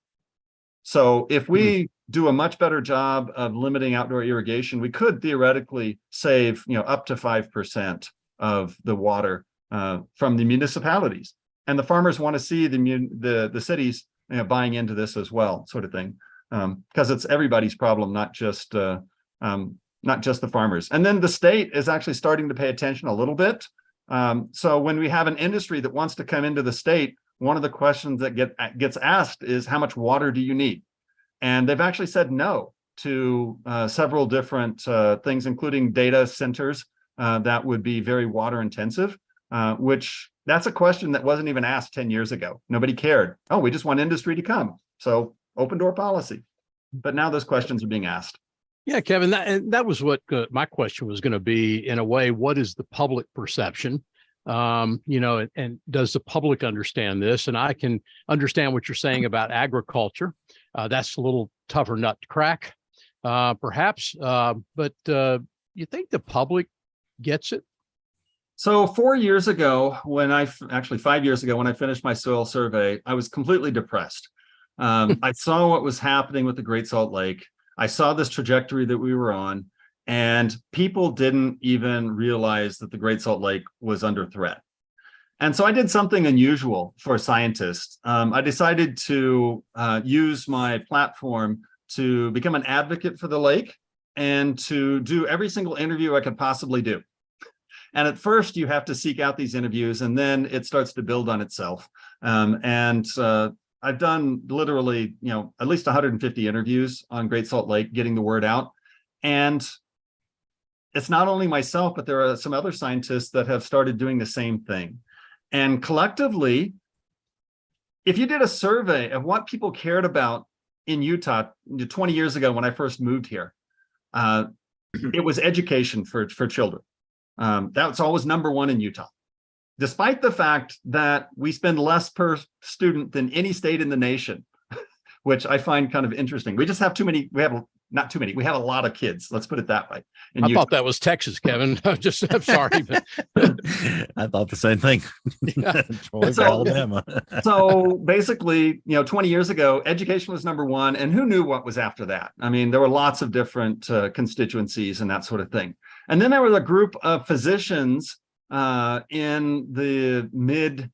So if we do a much better job of limiting outdoor irrigation, we could theoretically save, up to 5% of the water from the municipalities. And the farmers want to see the cities buying into this as well, sort of thing, because it's everybody's problem, not just the farmers. And then the state is actually starting to pay attention a little bit. So when we have an industry that wants to come into the state, one of the questions that gets asked is, how much water do you need? And they've actually said no to several different things, including data centers that would be very water intensive, which that's a question that wasn't even asked 10 years ago. Nobody cared. Oh, we just want industry to come. So open door policy. But now those questions are being asked. Yeah, Kevin, that was what my question was going to be. In a way, what is the public perception? And does the public understand this? And I can understand what you're saying about agriculture. That's a little tougher nut to crack, perhaps. But you think the public gets it? So 4 years ago, actually 5 years ago, when I finished my soil survey, I was completely depressed. I saw what was happening with the Great Salt Lake. I saw this trajectory that we were on, and people didn't even realize that the Great Salt Lake was under threat. And so I did something unusual for a scientist. I decided to use my platform to become an advocate for the lake and to do every single interview I could possibly do. And at first you have to seek out these interviews, and then it starts to build on itself. I've done literally, at least 150 interviews on Great Salt Lake, getting the word out. And it's not only myself, but there are some other scientists that have started doing the same thing. And collectively, if you did a survey of what people cared about in Utah 20 years ago when I first moved here, it was education for children. That's always number one in Utah, despite the fact that we spend less per student than any state in the nation, which I find kind of interesting. We just have too many. We have not too many. We have a lot of kids. Let's put it that way. I thought that was Texas, Kevin. I'm sorry, but I thought the same thing. Yeah. Troy, Alabama. So basically, 20 years ago, education was number one, and who knew what was after that? I mean, there were lots of different constituencies and that sort of thing. And then there was a group of physicians in the mid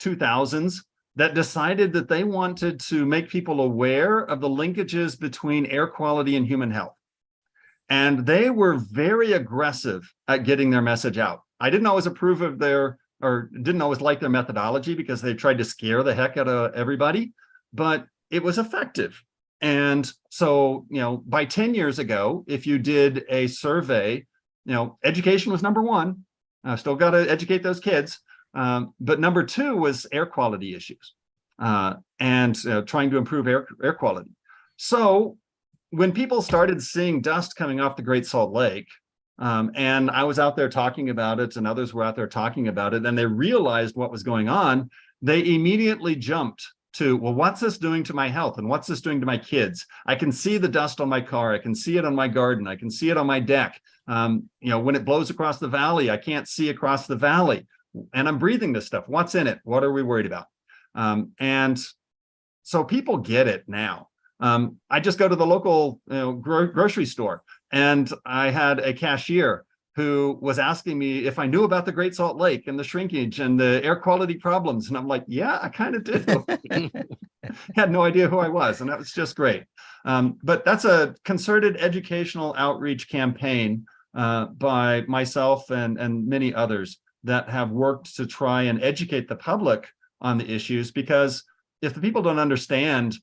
2000s that decided that they wanted to make people aware of the linkages between air quality and human health. And they were very aggressive at getting their message out. I didn't always approve of didn't always like their methodology because they tried to scare the heck out of everybody, but it was effective. And so, by 10 years ago, if you did a survey, education was number one. Still got to educate those kids. But number two was air quality issues and trying to improve air quality. So when people started seeing dust coming off the Great Salt Lake, and I was out there talking about it and others were out there talking about it, and they realized what was going on, they immediately jumped to, well, what's this doing to my health? And what's this doing to my kids? I can see the dust on my car. I can see it on my garden. I can see it on my deck. When it blows across the valley, I can't see across the valley. And I'm breathing this stuff. What's in it? What are we worried about? And so people get it now. I just go to the local grocery store, and I had a cashier who was asking me if I knew about the Great Salt Lake and the shrinkage and the air quality problems. And I'm like, yeah, I kind of do. Had no idea who I was. And that was just great. But that's a concerted educational outreach campaign by myself and many others that have worked to try and educate the public on the issues, because if the people don't understand,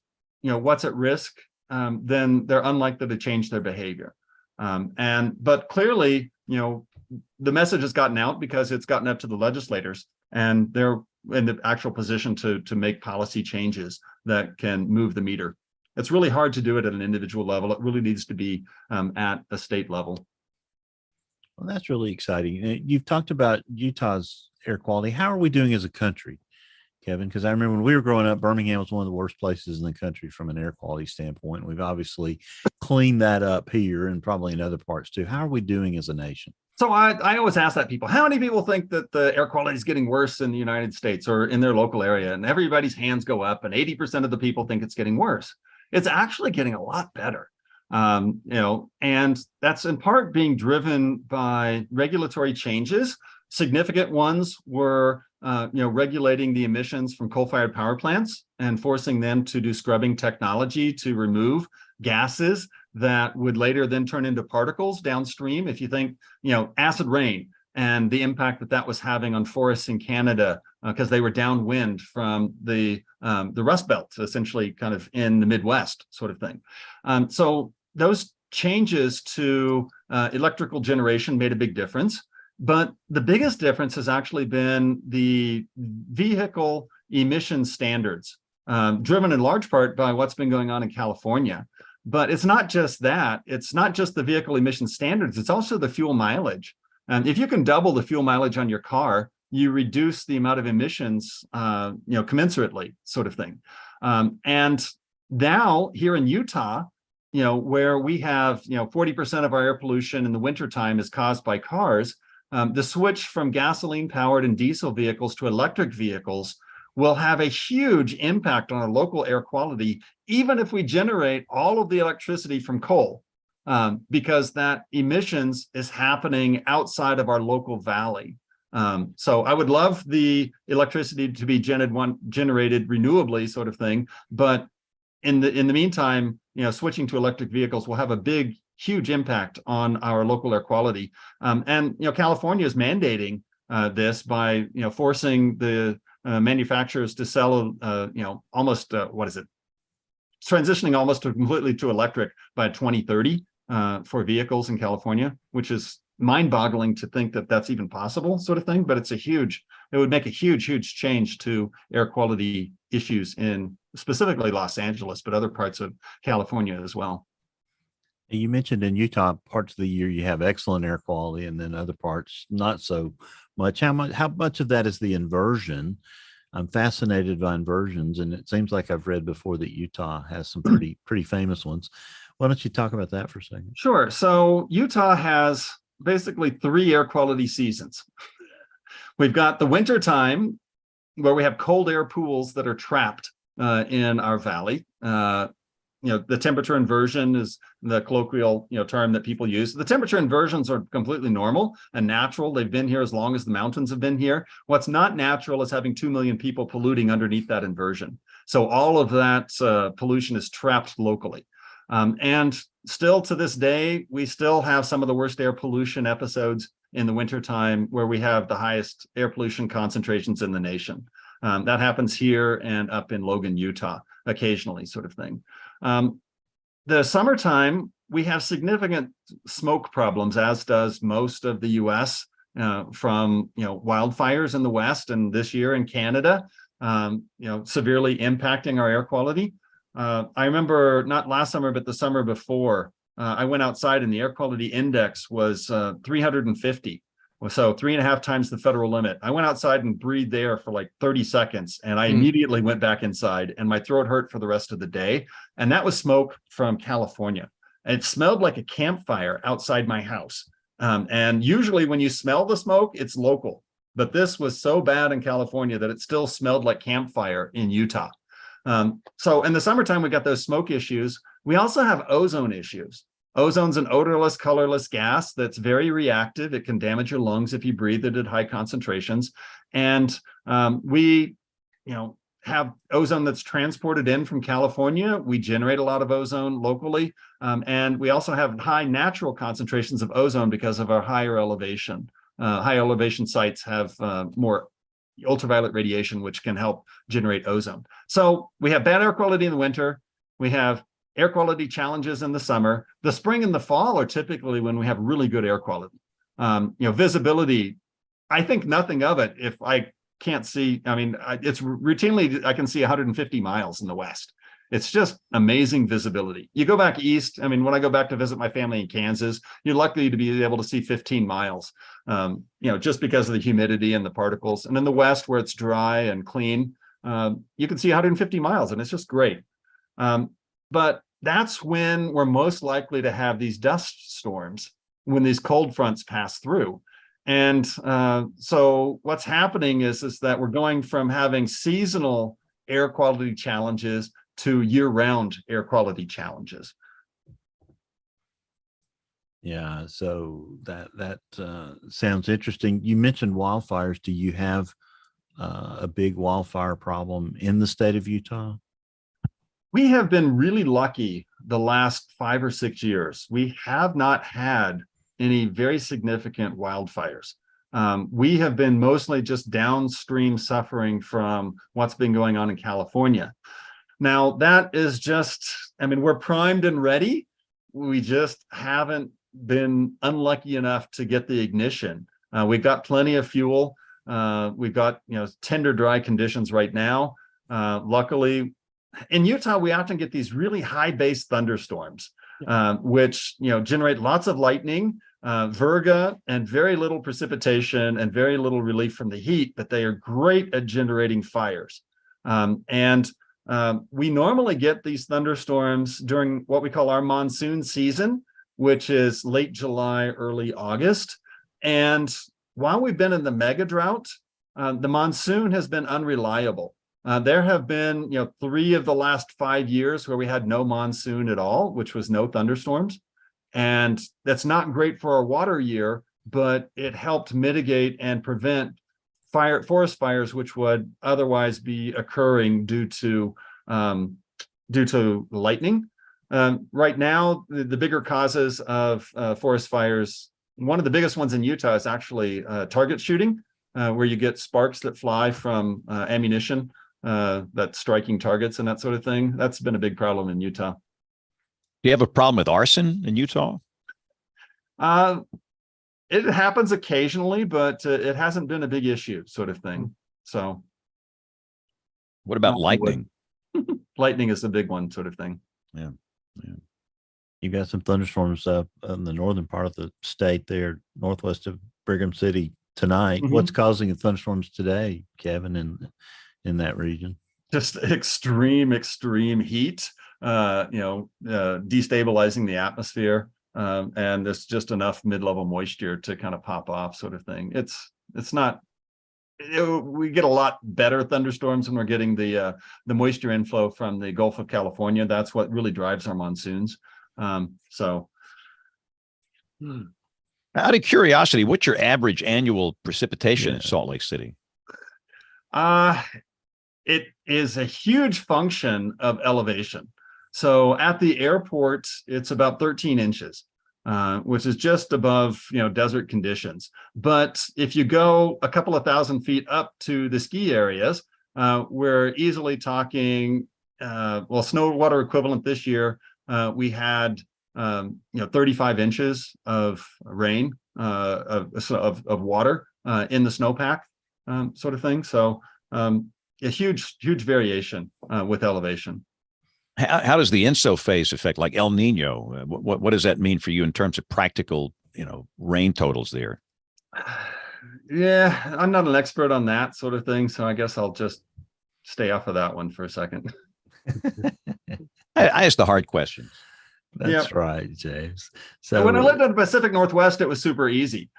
what's at risk, then they're unlikely to change their behavior. But clearly, the message has gotten out because it's gotten up to the legislators, and they're in the actual position to make policy changes that can move the meter. It's really hard to do it at an individual level. It really needs to be at a state level. Well, that's really exciting. You've talked about Utah's air quality. How are we doing as a country, Kevin? Because I remember when we were growing up, Birmingham was one of the worst places in the country from an air quality standpoint. We've obviously cleaned that up here and probably in other parts too. How are we doing as a nation? So I always ask that people, how many people think that the air quality is getting worse in the United States or in their local area? And everybody's hands go up, and 80% of the people think it's getting worse. It's actually getting a lot better. And that's in part being driven by regulatory changes. Significant ones were, regulating the emissions from coal-fired power plants and forcing them to do scrubbing technology to remove gases that would later then turn into particles downstream. If you think, acid rain and the impact that was having on forests in Canada, because they were downwind from the Rust Belt, essentially kind of in the Midwest sort of thing. So those changes to electrical generation made a big difference. But the biggest difference has actually been the vehicle emission standards, driven in large part by what's been going on in California. But it's not just that. It's not just the vehicle emission standards. It's also the fuel mileage. If you can double the fuel mileage on your car, you reduce the amount of emissions, commensurately, sort of thing. And now here in Utah, where we have, 40% of our air pollution in the wintertime is caused by cars, the switch from gasoline-powered and diesel vehicles to electric vehicles will have a huge impact on our local air quality, even if we generate all of the electricity from coal, because that emissions is happening outside of our local valley. So I would love the electricity to be generated renewably, sort of thing, but in the meantime, switching to electric vehicles will have a huge impact on our local air quality. And California is mandating this by forcing the manufacturers to sell, almost, transitioning almost completely to electric by 2030 for vehicles in California, which is mind-boggling to think that that's even possible, sort of thing. But it would make a huge change to air quality issues in specifically Los Angeles, but other parts of California as well. You mentioned in Utah, parts of the year you have excellent air quality, and then other parts not so much. How much of that is the inversion? I'm fascinated by inversions, and it seems like I've read before that Utah has some pretty famous ones. Why don't you talk about that for a second? Sure. So Utah has basically 3 air quality seasons. We've got the winter time where we have cold air pools that are trapped in our valley. The temperature inversion is the colloquial term that people use. The temperature inversions are completely normal and natural. They've been here as long as the mountains have been here. What's not natural is having 2 million people polluting underneath that inversion. So all of that pollution is trapped locally. And still to this day, we still have some of the worst air pollution episodes in the wintertime, where we have the highest air pollution concentrations in the nation. That happens here and up in Logan, Utah, occasionally, sort of thing. The summertime, we have significant smoke problems, as does most of the U.S. From wildfires in the West, and this year in Canada, severely impacting our air quality. I remember not last summer, but the summer before, I went outside and the air quality index was 350. So 3.5 times the federal limit. I went outside and breathed air for like 30 seconds, and I immediately went back inside, and my throat hurt for the rest of the day. And that was smoke from California. It smelled like a campfire outside my house. And usually when you smell the smoke, it's local. But this was so bad in California that it still smelled like campfire in Utah. So in the summertime, we got those smoke issues. We also have ozone issues. Ozone's an odorless, colorless gas that's very reactive. It can damage your lungs if you breathe it at high concentrations. And we, have ozone that's transported in from California. We generate a lot of ozone locally. And we also have high natural concentrations of ozone because of our higher elevation. High elevation sites have more ultraviolet radiation, which can help generate ozone. So we have bad air quality in the winter. We have air quality challenges in the summer. The spring and the fall are typically when we have really good air quality. Visibility, I think nothing of it if I can't see. It's routinely, I can see 150 miles in the West. It's just amazing visibility. You go back east, when I go back to visit my family in Kansas, you're lucky to be able to see 15 miles, just because of the humidity and the particles. And in the West, where it's dry and clean, you can see 150 miles, and it's just great. But that's when we're most likely to have these dust storms, when these cold fronts pass through. And so what's happening is that we're going from having seasonal air quality challenges to year-round air quality challenges. Yeah, so that sounds interesting. You mentioned wildfires. Do you have a big wildfire problem in the state of Utah? We have been really lucky the last 5 or 6 years. We have not had any very significant wildfires. We have been mostly just downstream suffering from what's been going on in California. Now, that is just, we're primed and ready. We just haven't been unlucky enough to get the ignition. We've got plenty of fuel. We've got, tender dry conditions right now. Luckily, in Utah, we often get these really high base thunderstorms, which, generate lots of lightning, virga, and very little precipitation and very little relief from the heat, but they are great at generating fires. We normally get these thunderstorms during what we call our monsoon season, which is late July, early August. And while we've been in the mega drought, the monsoon has been unreliable. There have been, 3 of the last 5 years where we had no monsoon at all, which was no thunderstorms. And that's not great for our water year, but it helped mitigate and prevent forest fires, which would otherwise be occurring due to lightning. Right now, the bigger causes of forest fires, one of the biggest ones in Utah is actually target shooting. where you get sparks that fly from ammunition that's striking targets and that sort of thing. That's been a big problem in Utah. Do you have a problem with arson in Utah? It happens occasionally, but it hasn't been a big issue, sort of thing. So, what about lightning? Lightning is a big one, sort of thing. Yeah. You got some thunderstorms up in the northern part of the state there, northwest of Brigham City tonight. Mhm. What's causing the thunderstorms today, Kevin, in that region? Just extreme heat, destabilizing the atmosphere. And there's just enough mid-level moisture to kind of pop off, sort of thing. It's not, we get a lot better thunderstorms when we're getting the moisture inflow from the Gulf of California. That's what really drives our monsoons. So. Out of curiosity, what's your average annual precipitation in Yeah. Salt Lake City? It is a huge function of elevation. So at the airport, it's about 13 inches, which is just above, desert conditions. But if you go a couple of thousand feet up to the ski areas, we're easily talking, snow water equivalent this year, we had 35 inches of rain, of water in the snowpack, sort of thing. So a huge variation with elevation. How does the INSO phase affect, like El Nino? What does that mean for you in terms of practical, rain totals there? Yeah, I'm not an expert on that sort of thing, so I guess I'll just stay off of that one for a second. I asked the hard questions. That's right, James. So when I lived in the Pacific Northwest, it was super easy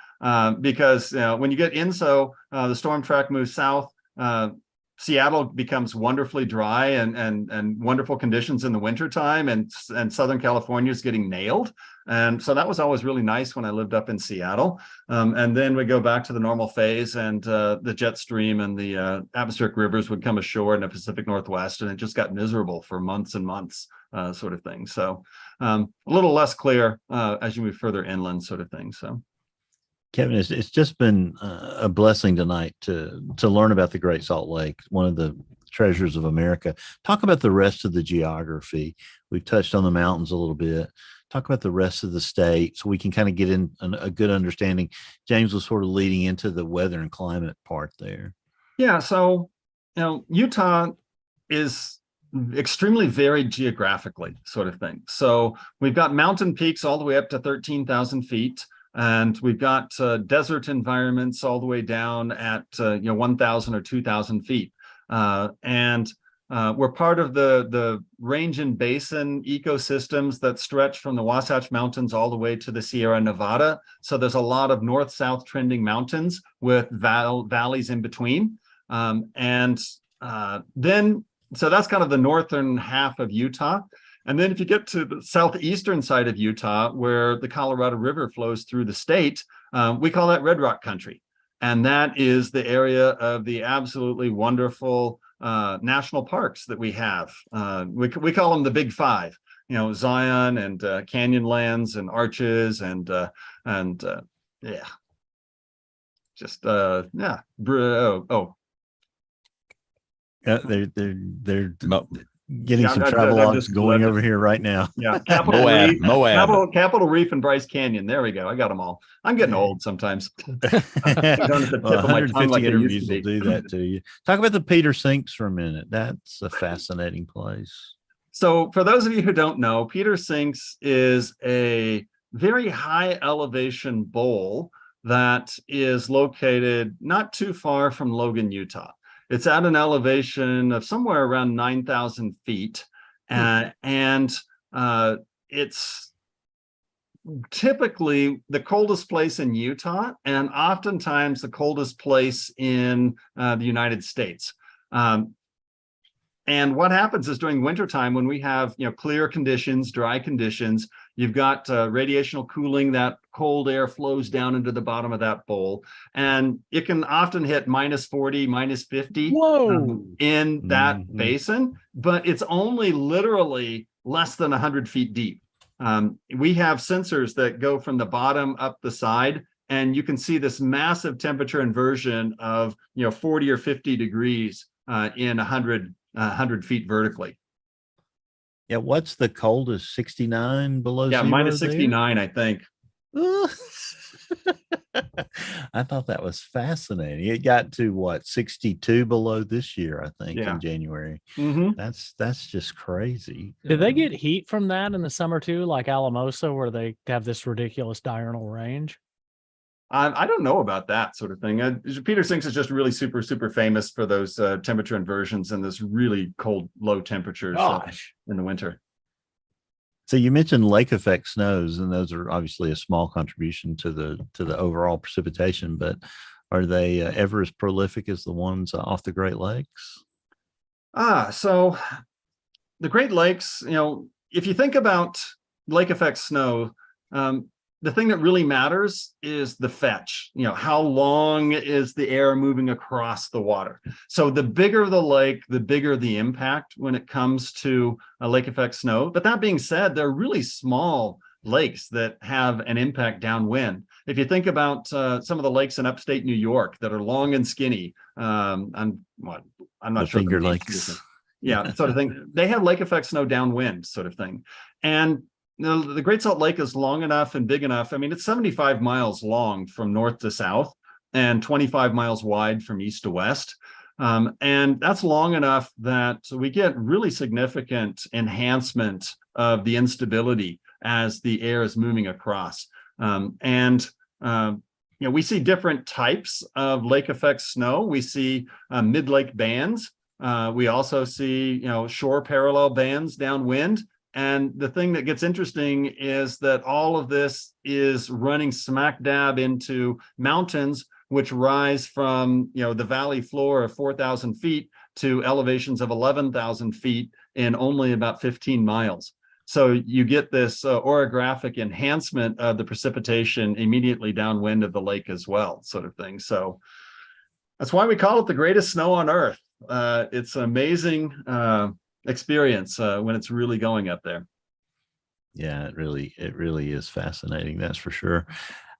because when you get INSO, the storm track moves south. Seattle becomes wonderfully dry and wonderful conditions in the wintertime, and Southern California is getting nailed. And so that was always really nice when I lived up in Seattle. And then we go back to the normal phase, and the jet stream and the atmospheric rivers would come ashore in the Pacific Northwest, and it just got miserable for months and months, sort of thing. So a little less clear as you move further inland, sort of thing. So. Kevin, it's just been a blessing tonight to learn about the Great Salt Lake, one of the treasures of America. Talk about the rest of the geography. We've touched on the mountains a little bit. Talk about the rest of the state so we can kind of get in a good understanding. James was sort of leading into the weather and climate part there. Yeah, so Utah is extremely varied geographically, sort of thing. So we've got mountain peaks all the way up to 13,000 feet. And we've got desert environments all the way down at 1,000 or 2,000 feet, and we're part of the range and basin ecosystems that stretch from the Wasatch Mountains all the way to the Sierra Nevada. So there's a lot of north-south trending mountains with valleys in between, so that's kind of the northern half of Utah. And then if you get to the southeastern side of Utah, where the Colorado River flows through the state, we call that Red Rock country. And that is the area of the absolutely wonderful national parks that we have. We call them the Big Five, Zion and Canyonlands and Arches and They're getting some travel logs going over here right now. Yeah, Moab. Capitol Reef and Bryce Canyon. There we go. I got them all. I'm getting old sometimes. 150 interviews will do that to you. Talk about the Peter Sinks for a minute. That's a fascinating place. So for those of you who don't know, Peter Sinks is a very high elevation bowl that is located not too far from Logan, Utah. It's at an elevation of somewhere around 9,000 feet. And it's typically the coldest place in Utah and oftentimes the coldest place in the United States. And what happens is during wintertime, when we have clear conditions, dry conditions, you've got radiational cooling. That cold air flows down into the bottom of that bowl, and it can often hit -40, -50 in that basin, but it's only literally less than 100 feet deep. We have sensors that go from the bottom up the side, and you can see this massive temperature inversion of 40 or 50 degrees in 100 feet vertically. Yeah, what's the coldest? 69 below Yeah, zero minus there? 69, I think. I thought that was fascinating. It got to what, 62 below this year, I think, Yeah. in January. Mm-hmm. That's just crazy. Did they get heat from that in the summer too, like Alamosa, where they have this ridiculous diurnal range? I don't know about that sort of thing. Peter Sinks is just really super, super famous for those temperature inversions and this really cold, low temperatures in the winter. So you mentioned lake effect snows, and those are obviously a small contribution to the overall precipitation, but are they ever as prolific as the ones off the Great Lakes? So the Great Lakes, if you think about lake effect snow, the thing that really matters is the fetch. How long is the air moving across the water? So the bigger the lake, the bigger the impact when it comes to a lake effect snow. But that being said, there are really small lakes that have an impact downwind. If you think about some of the lakes in upstate New York that are long and skinny, I'm not sure. Finger Lakes. Yeah, sort of thing. They have lake effect snow downwind, sort of thing. And the Great Salt Lake is long enough and big enough. I mean, it's 75 miles long from north to south and 25 miles wide from east to west. And that's long enough that we get really significant enhancement of the instability as the air is moving across. We see different types of lake effect snow. We see mid-lake bands. We also see, shore parallel bands downwind. And the thing that gets interesting is that all of this is running smack dab into mountains, which rise from, the valley floor of 4,000 feet to elevations of 11,000 feet in only about 15 miles. So you get this orographic enhancement of the precipitation immediately downwind of the lake as well, sort of thing. So that's why we call it the greatest snow on Earth. It's an amazing experience when it's really going up there. Yeah, it really is fascinating. That's for sure.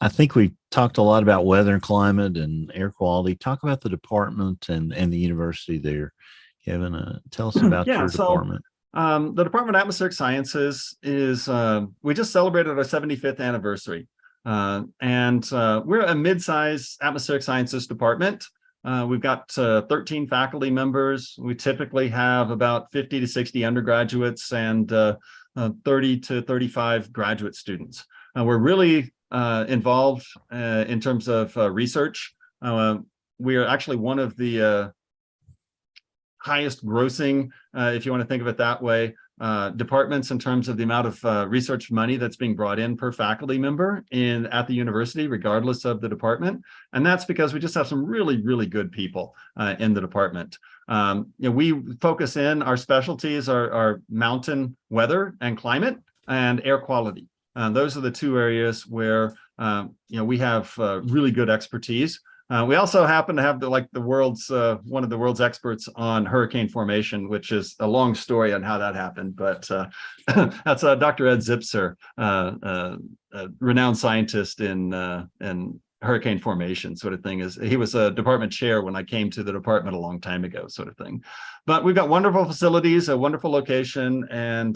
I think we talked a lot about weather and climate and air quality. Talk about the department and the university there. Kevin, tell us about your department. The Department of Atmospheric Sciences is, we just celebrated our 75th anniversary. And we're a mid-size atmospheric sciences department. We've got 13 faculty members. We typically have about 50 to 60 undergraduates and 30 to 35 graduate students. We're really involved in terms of research. We are actually one of the highest grossing, if you want to think of it that way, departments in terms of the amount of research money that's being brought in per faculty member at the university, regardless of the department. And that's because we just have some really, really good people in the department. We focus in, our specialties are mountain weather and climate and air quality. Those are the two areas where we have really good expertise. We also happen to have the world's one of the world's experts on hurricane formation, which is a long story on how that happened. But that's Dr. Ed Zipser, a renowned scientist in hurricane formation, sort of thing. He was a department chair when I came to the department a long time ago, sort of thing. But we've got wonderful facilities, a wonderful location, and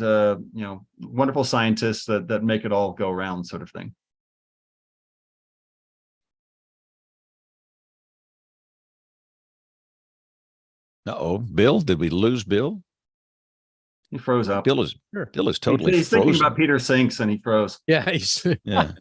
wonderful scientists that make it all go around, sort of thing. Uh-oh, Bill, did we lose Bill? He froze up. Bill is totally he's frozen. Thinking about Peter Sinks and he froze. Yeah, he's Yeah,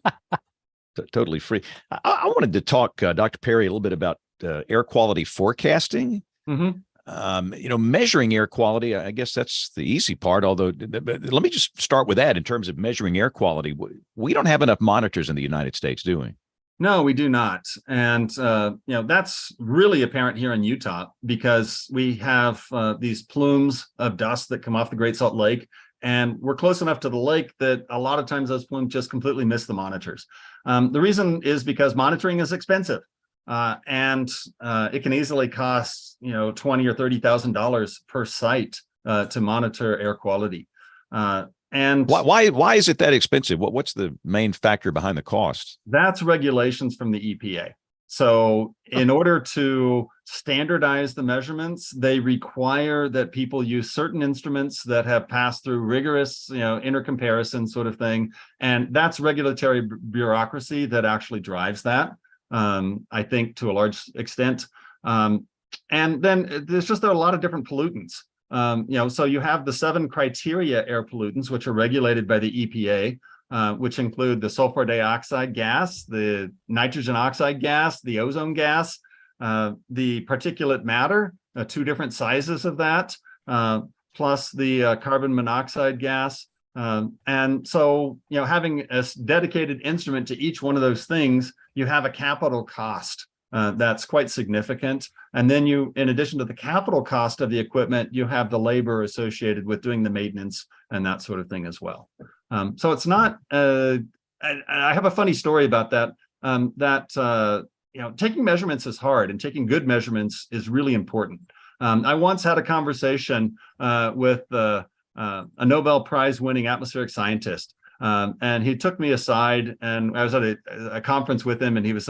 totally free. I wanted to talk, Dr. Perry, a little bit about air quality forecasting. Mm-hmm. Measuring air quality, I guess that's the easy part, although let me just start with that in terms of measuring air quality. We don't have enough monitors in the United States, do we? No, we do not. And, that's really apparent here in Utah because we have these plumes of dust that come off the Great Salt Lake. And we're close enough to the lake that a lot of times those plumes just completely miss the monitors. The reason is because monitoring is expensive. And it can easily cost, $20,000 or $30,000 per site to monitor air quality. And why is it that expensive? What's the main factor behind the cost? that's regulations from the EPA. So in order to standardize the measurements, they require that people use certain instruments that have passed through rigorous, intercomparison sort of thing. And that's regulatory bureaucracy that actually drives that, I think, to a large extent. And then there are a lot of different pollutants. So you have the 7 criteria air pollutants, which are regulated by the EPA. Which include the sulfur dioxide gas, the nitrogen oxide gas, the ozone gas, the particulate matter, 2 different sizes of that, plus the carbon monoxide gas. And so, having a dedicated instrument to each one of those things, you have a capital cost that's quite significant. And then in addition to the capital cost of the equipment, you have the labor associated with doing the maintenance and that sort of thing as well. So it's not, I have a funny story about that, taking measurements is hard and taking good measurements is really important. I once had a conversation with a Nobel Prize winning atmospheric scientist. And he took me aside, and I was at a conference with him, and he was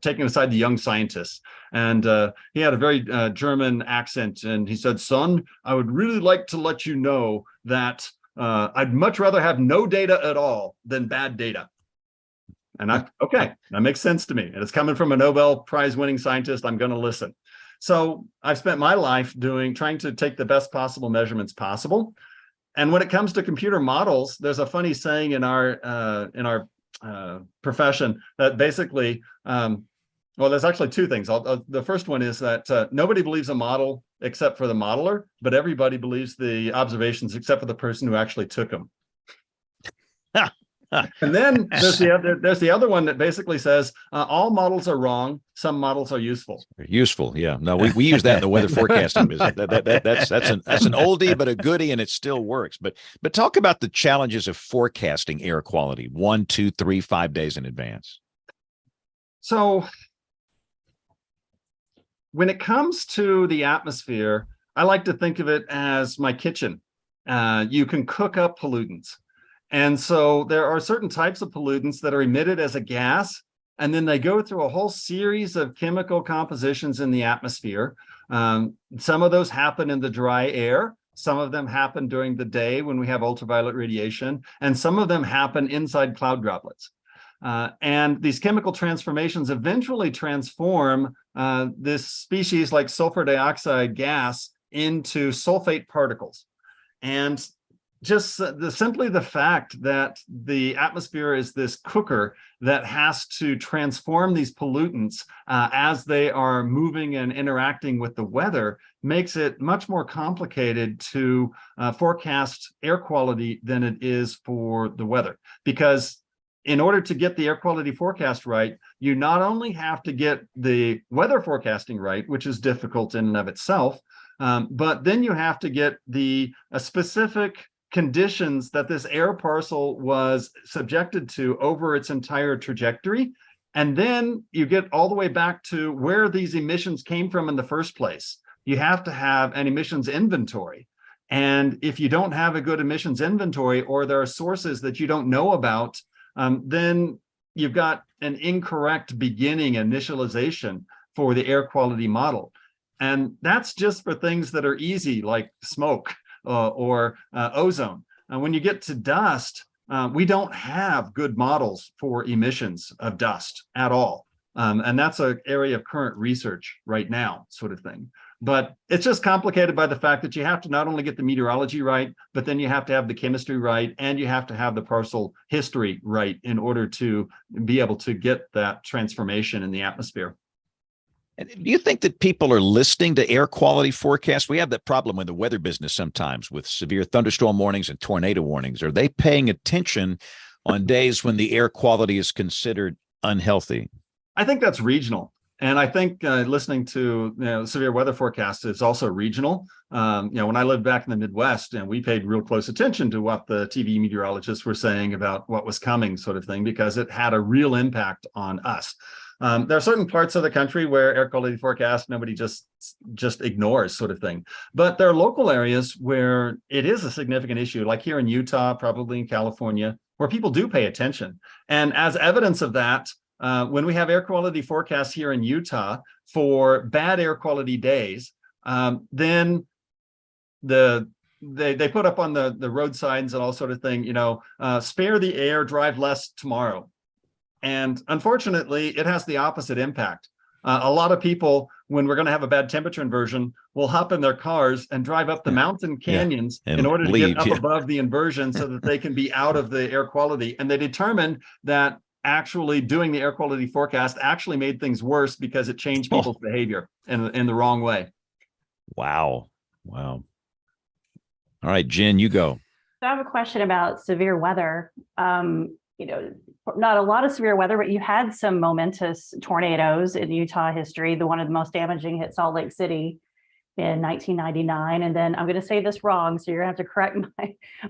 taking aside the young scientists. And he had a very German accent, and he said, "Son, I would really like to let you know that I'd much rather have no data at all than bad data." And okay, that makes sense to me. And it's coming from a Nobel Prize winning scientist. I'm going to listen. So I've spent my life trying to take the best possible measurements possible. And when it comes to computer models, there's a funny saying in our profession that basically, there's actually 2 things. The first one is that nobody believes a model except for the modeler, but everybody believes the observations except for the person who actually took them. And then there's the other one that basically says all models are wrong. Some models are useful. Useful, yeah. No, we use that in the weather forecasting business. That's an oldie but a goodie, and it still works. But talk about the challenges of forecasting air quality 1, 2, 3, 5 days in advance. So when it comes to the atmosphere, I like to think of it as my kitchen. You can cook up pollutants. And so there are certain types of pollutants that are emitted as a gas, and then they go through a whole series of chemical compositions in the atmosphere. Some of those happen in the dry air. Some of them happen during the day when we have ultraviolet radiation, and some of them happen inside cloud droplets. And these chemical transformations eventually transform this species like sulfur dioxide gas into sulfate particles. And just simply the fact that the atmosphere is this cooker that has to transform these pollutants as they are moving and interacting with the weather makes it much more complicated to forecast air quality than it is for the weather. Because in order to get the air quality forecast right, you not only have to get the weather forecasting right, which is difficult in and of itself, but then you have to get the specific conditions that this air parcel was subjected to over its entire trajectory. And then you get all the way back to where these emissions came from in the first place. You have to have an emissions inventory. And if you don't have a good emissions inventory, or there are sources that you don't know about, then you've got an incorrect beginning initialization for the air quality model. And that's just for things that are easy, like smoke or ozone. When you get to dust, we don't have good models for emissions of dust at all. And that's an area of current research right now, sort of thing. But it's just complicated by the fact that you have to not only get the meteorology right, but then you have to have the chemistry right, and you have to have the parcel history right in order to be able to get that transformation in the atmosphere. And do you think that people are listening to air quality forecasts? We have that problem in the weather business sometimes with severe thunderstorm warnings and tornado warnings. Are they paying attention on days when the air quality is considered unhealthy? I think that's regional. And I think listening to severe weather forecasts is also regional. When I lived back in the Midwest, and we paid real close attention to what the TV meteorologists were saying about what was coming, sort of thing, because it had a real impact on us. There are certain parts of the country where air quality forecast nobody just ignores, sort of thing. But there are local areas where it is a significant issue, like here in Utah, probably in California, where people do pay attention. And as evidence of that, when we have air quality forecasts here in Utah for bad air quality days, then they put up on the road signs and all sort of thing, spare the air, drive less tomorrow. And unfortunately, it has the opposite impact. A lot of people, when we're going to have a bad temperature inversion, will hop in their cars and drive up the mountain canyons in order to get up above the inversion so that they can be out of the air quality. And they determined that actually doing the air quality forecast actually made things worse because it changed people's behavior in the wrong way. Wow. All right, Jen, you go. So I have a question about severe weather. Not a lot of severe weather, but you had some momentous tornadoes in Utah history. The one of the most damaging hit Salt Lake City in 1999. And then I'm going to say this wrong, so you're going to have to correct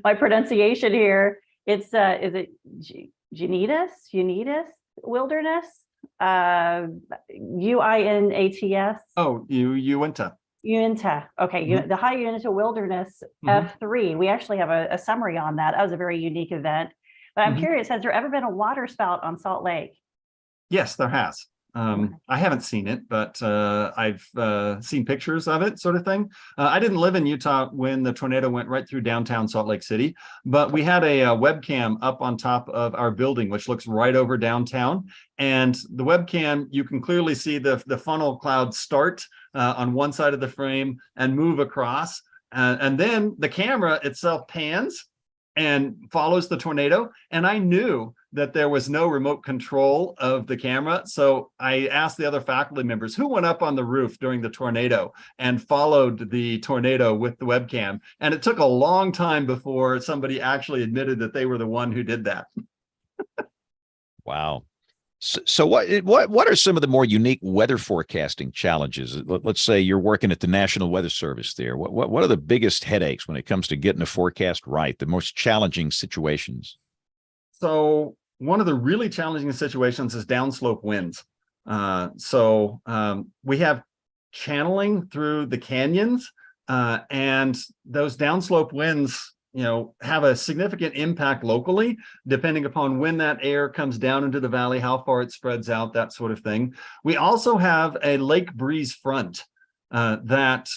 my pronunciation here. It's is it Unitas Wilderness? UINATS? Oh, Uinta. Uinta. Okay, the High Uinta Wilderness F3. We actually have a summary on that. That was a very unique event. But I'm curious, has there ever been a water spout on Salt Lake? Yes, there has. I haven't seen it, but I've seen pictures of it, sort of thing. I didn't live in Utah when the tornado went right through downtown Salt Lake City, but we had a webcam up on top of our building, which looks right over downtown. And the webcam, you can clearly see the funnel cloud start on one side of the frame and move across. And then the camera itself pans and follows the tornado. And I knew that there was no remote control of the camera. So I asked the other faculty members who went up on the roof during the tornado and followed the tornado with the webcam. And it took a long time before somebody actually admitted that they were the one who did that. Wow. So what are some of the more unique weather forecasting challenges? Let's say you're working at the National Weather Service there. What are the biggest headaches when it comes to getting a forecast right, the most challenging situations? So one of the really challenging situations is downslope winds. We have channeling through the canyons, and those downslope winds have a significant impact locally, depending upon when that air comes down into the valley, how far it spreads out, that sort of thing. We also have a lake breeze front that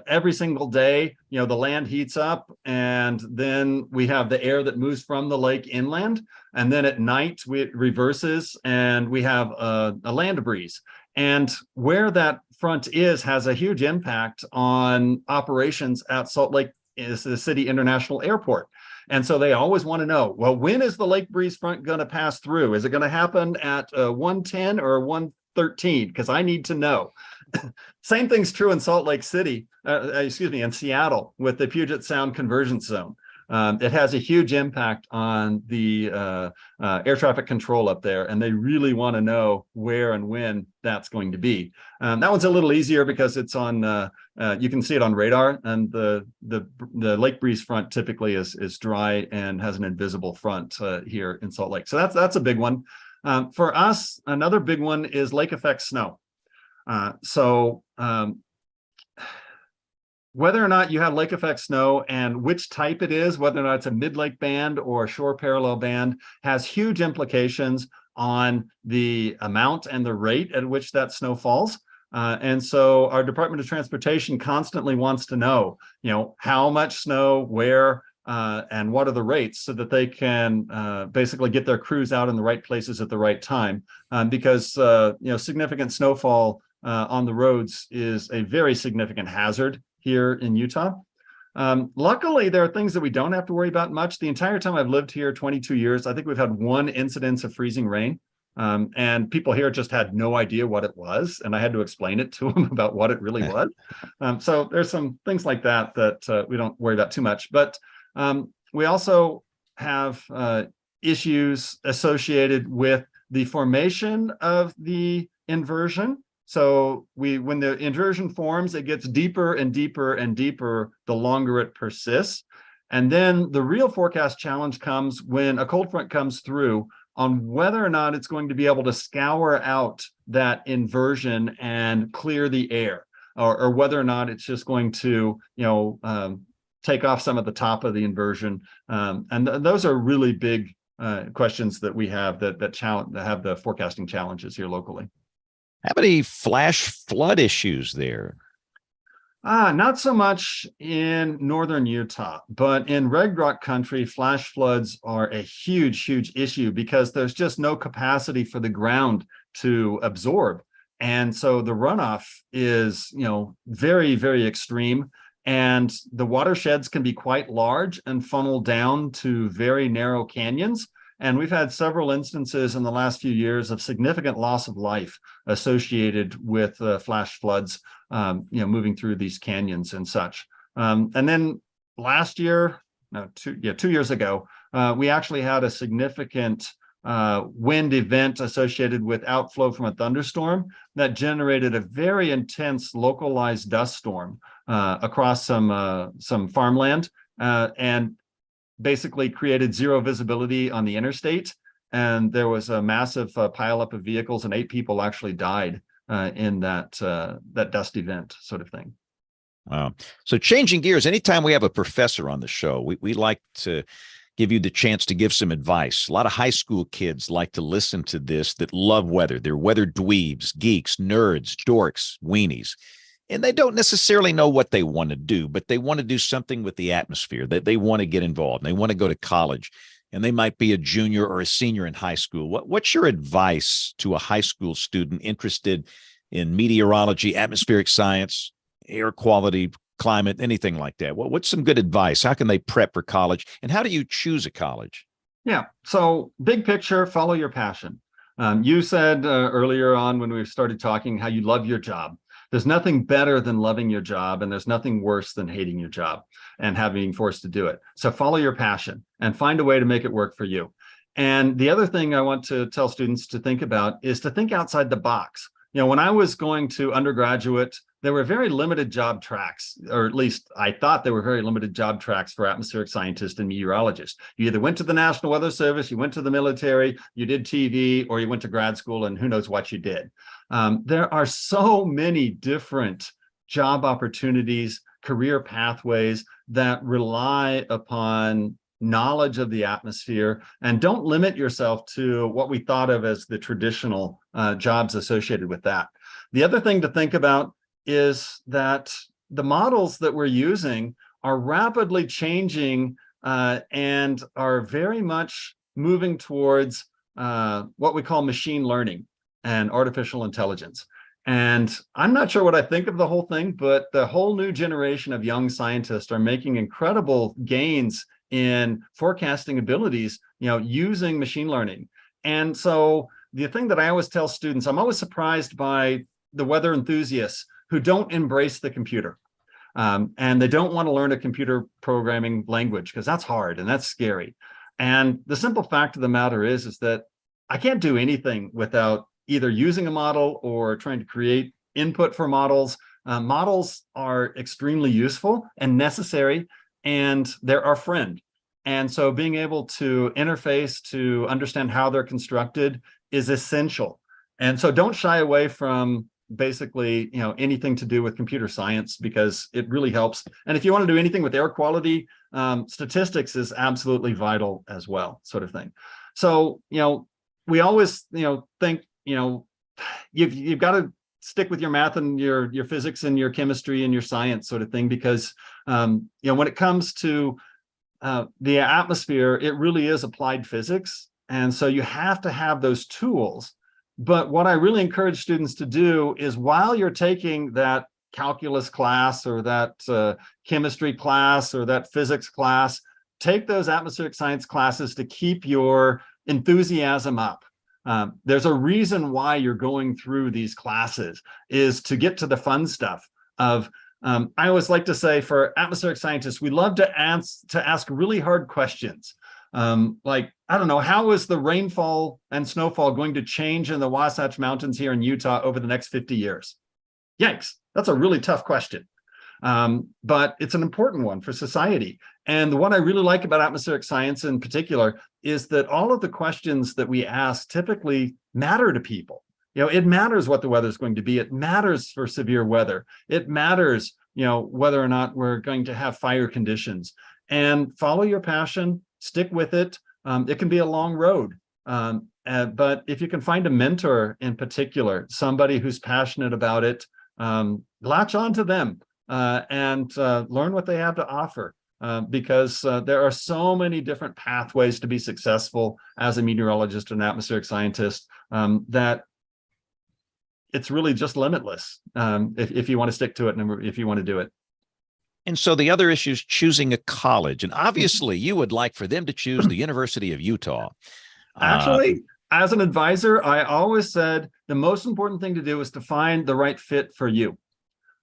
every single day, the land heats up, and then we have the air that moves from the lake inland. And then at night, it reverses, and we have a land breeze. And where that front has a huge impact on operations at Salt Lake is the City International Airport. And so they always want to know, well, when is the lake breeze front going to pass through? Is it going to happen at 110 or 113? Because I need to know. Same thing's true in Salt Lake City, in Seattle with the Puget Sound Convergence Zone. It has a huge impact on the air traffic control up there, and they really want to know where and when that's going to be. That one's a little easier because it's on, you can see it on radar, and the lake breeze front typically is dry and has an invisible front here in Salt Lake. So that's a big one. For us, another big one is lake effect snow. Whether or not you have lake effect snow and which type it is, whether or not it's a mid-lake band or a shore parallel band, has huge implications on the amount and the rate at which that snow falls. And so our Department of Transportation constantly wants to know, how much snow, where, and what are the rates, so that they can basically get their crews out in the right places at the right time. Because significant snowfall on the roads is a very significant hazard here in Utah. Luckily, there are things that we don't have to worry about much. The entire time I've lived here, 22 years, I think we've had one incidence of freezing rain. And people here just had no idea what it was. And I had to explain it to them about what it really was. So there's some things like that we don't worry about too much. But we also have issues associated with the formation of the inversion. So when the inversion forms, it gets deeper and deeper and deeper the longer it persists. And then the real forecast challenge comes when a cold front comes through on whether or not it's going to be able to scour out that inversion and clear the air, or whether or not it's just going to, take off some of the top of the inversion. Those are really big questions that we have that have the forecasting challenges here locally. How many flash flood issues there? Not so much in northern Utah, but in Red Rock country, flash floods are a huge, huge issue because there's just no capacity for the ground to absorb. And so the runoff is, very, very extreme. And the watersheds can be quite large and funnel down to very narrow canyons. And we've had several instances in the last few years of significant loss of life associated with flash floods, moving through these canyons and such. And then last year, 2 years ago, we actually had a significant wind event associated with outflow from a thunderstorm that generated a very intense localized dust storm across some farmland, and basically created zero visibility on the interstate. And there was a massive pileup of vehicles, and 8 people actually died in that dust event sort of thing. Wow. So changing gears, anytime we have a professor on the show, we like to give you the chance to give some advice. A lot of high school kids like to listen to this that love weather. They're weather dweebs, geeks, nerds, dorks, weenies. And they don't necessarily know what they want to do, but they want to do something with the atmosphere, that they want to get involved. They want to go to college, and they might be a junior or a senior in high school. What's your advice to a high school student interested in meteorology, atmospheric science, air quality, climate, anything like that? What's some good advice? How can they prep for college? And how do you choose a college? Yeah. So big picture, follow your passion. You said earlier on when we started talking how you love your job. There's nothing better than loving your job, and there's nothing worse than hating your job and having forced to do it. So follow your passion and find a way to make it work for you. And the other thing I want to tell students to think about is to think outside the box. When I was going to undergraduate, there were very limited job tracks, or at least I thought there were very limited job tracks for atmospheric scientists and meteorologists. You either went to the National Weather Service, you went to the military, you did TV, or you went to grad school, and who knows what you did. There are so many different job opportunities, career pathways that rely upon knowledge of the atmosphere, and don't limit yourself to what we thought of as the traditional jobs associated with that. The other thing to think about is that the models that we're using are rapidly changing and are very much moving towards what we call machine learning and artificial intelligence. And I'm not sure what I think of the whole thing, but the whole new generation of young scientists are making incredible gains in forecasting abilities, using machine learning. And so the thing that I always tell students, I'm always surprised by the weather enthusiasts who don't embrace the computer. And they don't want to learn a computer programming language because that's hard and that's scary. And the simple fact of the matter is that I can't do anything without either using a model or trying to create input for models. Models are extremely useful and necessary, and they're our friend. And so being able to interface to understand how they're constructed is essential. And so don't shy away from basically, anything to do with computer science, because it really helps. And if you want to do anything with air quality, statistics is absolutely vital as well, sort of thing. So, we always, think, you've got to stick with your math and your physics and your chemistry and your science sort of thing, because, when it comes to the atmosphere, it really is applied physics. And so you have to have those tools. But what I really encourage students to do is, while you're taking that calculus class or that chemistry class or that physics class, take those atmospheric science classes to keep your enthusiasm up. There's a reason why you're going through these classes, is to get to the fun stuff of, I always like to say, for atmospheric scientists, we love to ask really hard questions. Like, I don't know, how is the rainfall and snowfall going to change in the Wasatch Mountains here in Utah over the next 50 years? Yikes, that's a really tough question. But it's an important one for society. And the one I really like about atmospheric science in particular is that all of the questions that we ask typically matter to people. It matters what the weather is going to be. It matters for severe weather. It matters, whether or not we're going to have fire conditions. And follow your passion, stick with it. It can be a long road. But if you can find a mentor in particular, somebody who's passionate about it, latch on to them and learn what they have to offer. Because there are so many different pathways to be successful as a meteorologist and atmospheric scientist that it's really just limitless if you want to stick to it and if you want to do it. And so the other issue is choosing a college. And obviously you would like for them to choose the University of Utah. Actually, as an advisor, I always said the most important thing to do is to find the right fit for you.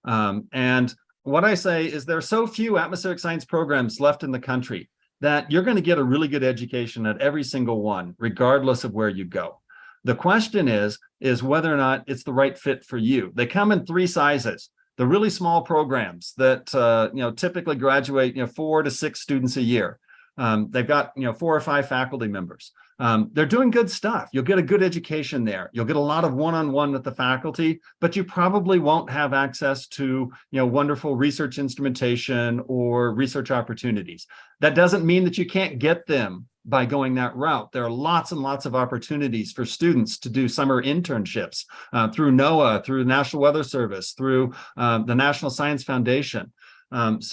And what I say is there are so few atmospheric science programs left in the country that you're going to get a really good education at every single one, regardless of where you go. The question is whether or not it's the right fit for you. They come in 3 sizes. The really small programs that typically graduate 4 to 6 students a year. They've got 4 or 5 faculty members. They're doing good stuff. You'll get a good education there. You'll get a lot of one-on-one with the faculty, but you probably won't have access to wonderful research instrumentation or research opportunities. That doesn't mean that you can't get them by going that route. There are lots and lots of opportunities for students to do summer internships through NOAA, through the National Weather Service, through the National Science Foundation. That's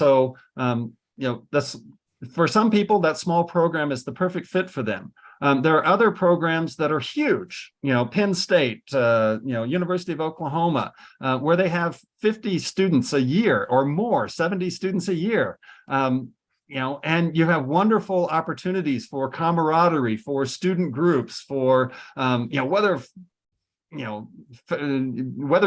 for some people, that small program is the perfect fit for them. There are other programs that are huge, Penn State, University of Oklahoma, where they have 50 students a year or more, 70 students a year. And you have wonderful opportunities for camaraderie, for student groups, for weather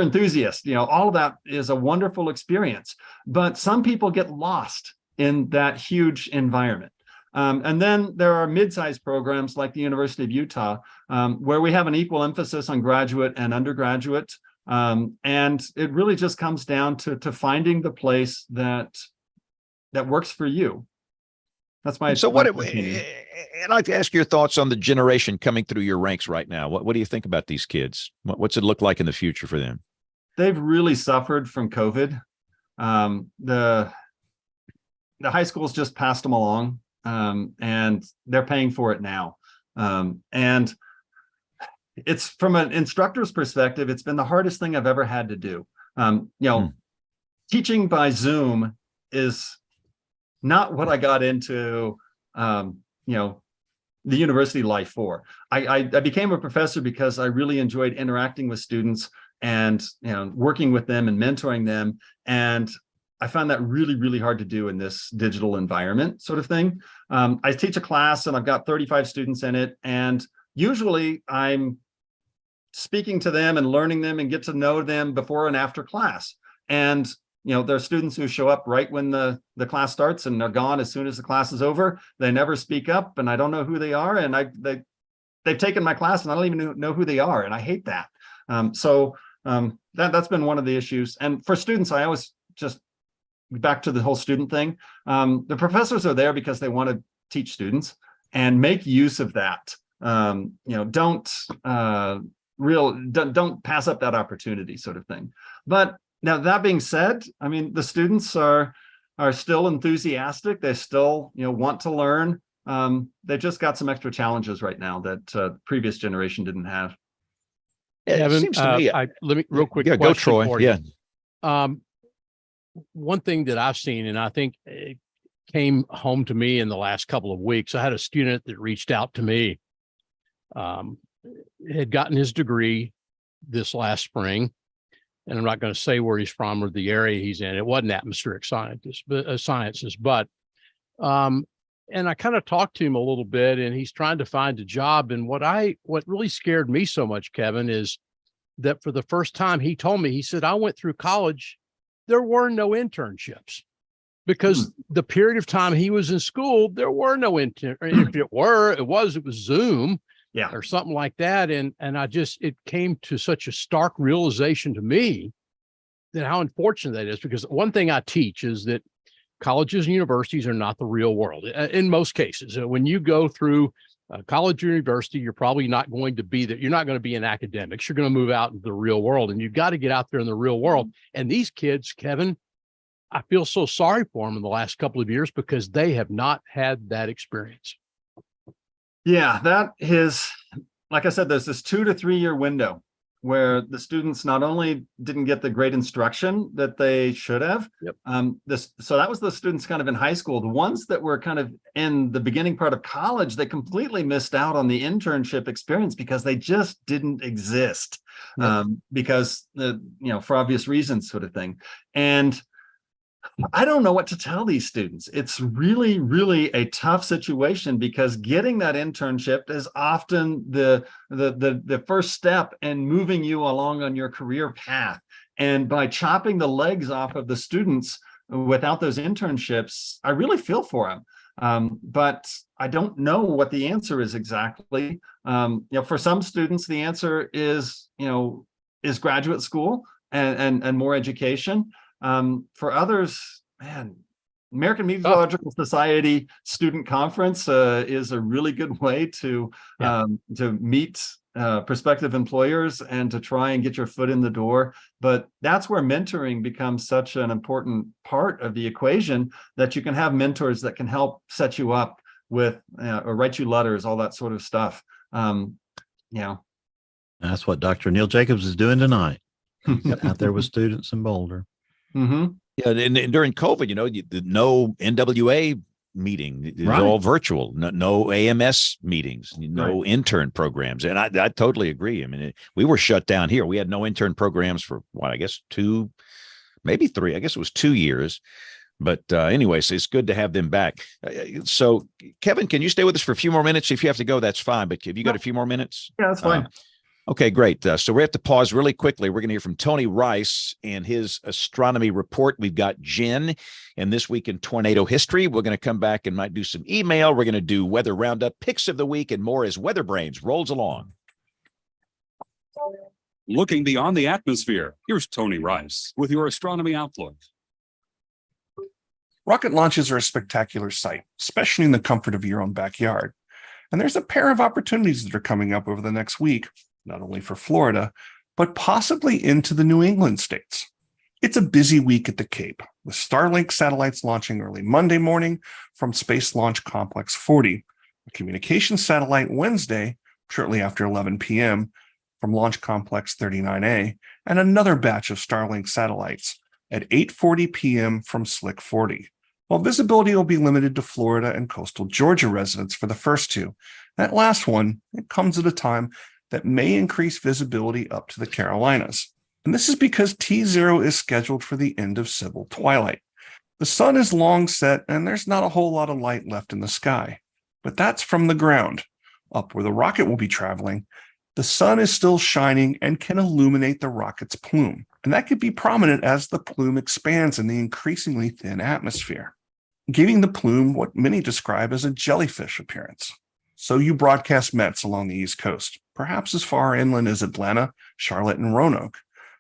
enthusiasts. All of that is a wonderful experience. But some people get lost in that huge environment. And then there are mid-sized programs like the University of Utah, where we have an equal emphasis on graduate and undergraduate. And it really just comes down to finding the place that works for you. That's my opinion. I'd like to ask your thoughts on the generation coming through your ranks right now. What do you think about these kids? What's it look like in the future for them? They've really suffered from COVID. The high schools just passed them along, and they're paying for it now. And it's from an instructor's perspective, it's been the hardest thing I've ever had to do. Teaching by Zoom is not what I got into, the university life for. I became a professor because I really enjoyed interacting with students and working with them and mentoring them. And I found that really, really hard to do in this digital environment sort of thing. I teach a class and I've got 35 students in it. And usually I'm speaking to them and learning them and get to know them before and after class. And there are students who show up right when the class starts and they're gone as soon as the class is over. They never speak up and I don't know who they are. And they've taken my class and I don't even know who they are. And I hate that. That's been one of the issues. And for students, I always just back to the whole student thing. The professors are there because they want to teach students and make use of that. Don't pass up that opportunity sort of thing. But now, that being said, I mean, the students are still enthusiastic. They still, want to learn. They've just got some extra challenges right now that previous generation didn't have. Evan, seems to me, let me real quick. Yeah, go, Troy. Yeah. One thing that I've seen, and I think it came home to me in the last couple of weeks, I had a student that reached out to me, had gotten his degree this last spring. And I'm not going to say where he's from or the area he's in. It wasn't atmospheric sciences, but and I kind of talked to him a little bit, and he's trying to find a job. And what really scared me so much, Kevin, is that for the first time he told me, he said, I went through college, there were no internships because the period of time he was in school, there were no intern. If it was Zoom. Yeah, or something like that. And it came to such a stark realization to me how unfortunate that is, because one thing I teach is that colleges and universities are not the real world in most cases. When you go through college or university, you're probably not going to be that. You're not going to be in academics. You're going to move out into the real world, and you've got to get out there in the real world. And these kids, Kevin, I feel so sorry for them in the last couple of years because they have not had that experience. Yeah, that is, like I said, there's this 2 to 3 year window where the students not only didn't get the great instruction that they should have. Yep. So that was the students kind of in high school. The ones that were kind of in the beginning part of college, they completely missed out on the internship experience because they just didn't exist. Yep. Because for obvious reasons, sort of thing. And I don't know what to tell these students. It's really, really a tough situation because getting that internship is often the first step in moving you along on your career path. And by chopping the legs off of the students without those internships, I really feel for them. But I don't know what the answer is exactly. For some students, the answer is graduate school and more education. For others, man, American Meteorological Society Student Conference is a really good way to meet prospective employers and to try and get your foot in the door. But that's where mentoring becomes such an important part of the equation, that you can have mentors that can help set you up with or write you letters, all that sort of stuff. That's what Dr. Neil Jacobs is doing tonight. Out there with students in Boulder. Mm-hmm. Yeah, and during COVID, no NWA meeting, it's Right. all virtual. No AMS meetings, no intern programs, and I totally agree. I mean, we were shut down here. We had no intern programs for I guess 2, maybe 3. I guess it was 2 years. But anyways, it's good to have them back. So, Kevin, can you stay with us for a few more minutes? If you have to go, that's fine. But have you got a few more minutes? Yeah, that's fine. Okay, great. So we have to pause really quickly. We're going to hear from Tony Rice and his astronomy report. We've got Jen and This Week in Tornado History. We're going to come back and might do some email. We're going to do weather roundup, picks of the week, and more as WeatherBrains rolls along. Looking beyond the atmosphere, here's Tony Rice with your astronomy outlook. Rocket launches are a spectacular sight, especially in the comfort of your own backyard. And there's a pair of opportunities that are coming up over the next week, not only for Florida, but possibly into the New England states. It's a busy week at the Cape, with Starlink satellites launching early Monday morning from Space Launch Complex 40, a communication satellite Wednesday, shortly after 11 p.m., from Launch Complex 39A, and another batch of Starlink satellites at 8:40 p.m. from Slick 40. While visibility will be limited to Florida and coastal Georgia residents for the first two, that last one, it comes at a time that may increase visibility up to the Carolinas. And this is because T0 is scheduled for the end of civil twilight. The sun is long set and there's not a whole lot of light left in the sky. But that's from the ground. Up where the rocket will be traveling, the sun is still shining and can illuminate the rocket's plume. And that could be prominent as the plume expands in the increasingly thin atmosphere, giving the plume what many describe as a jellyfish appearance. So you broadcast Mets along the East Coast, perhaps as far inland as Atlanta, Charlotte, and Roanoke.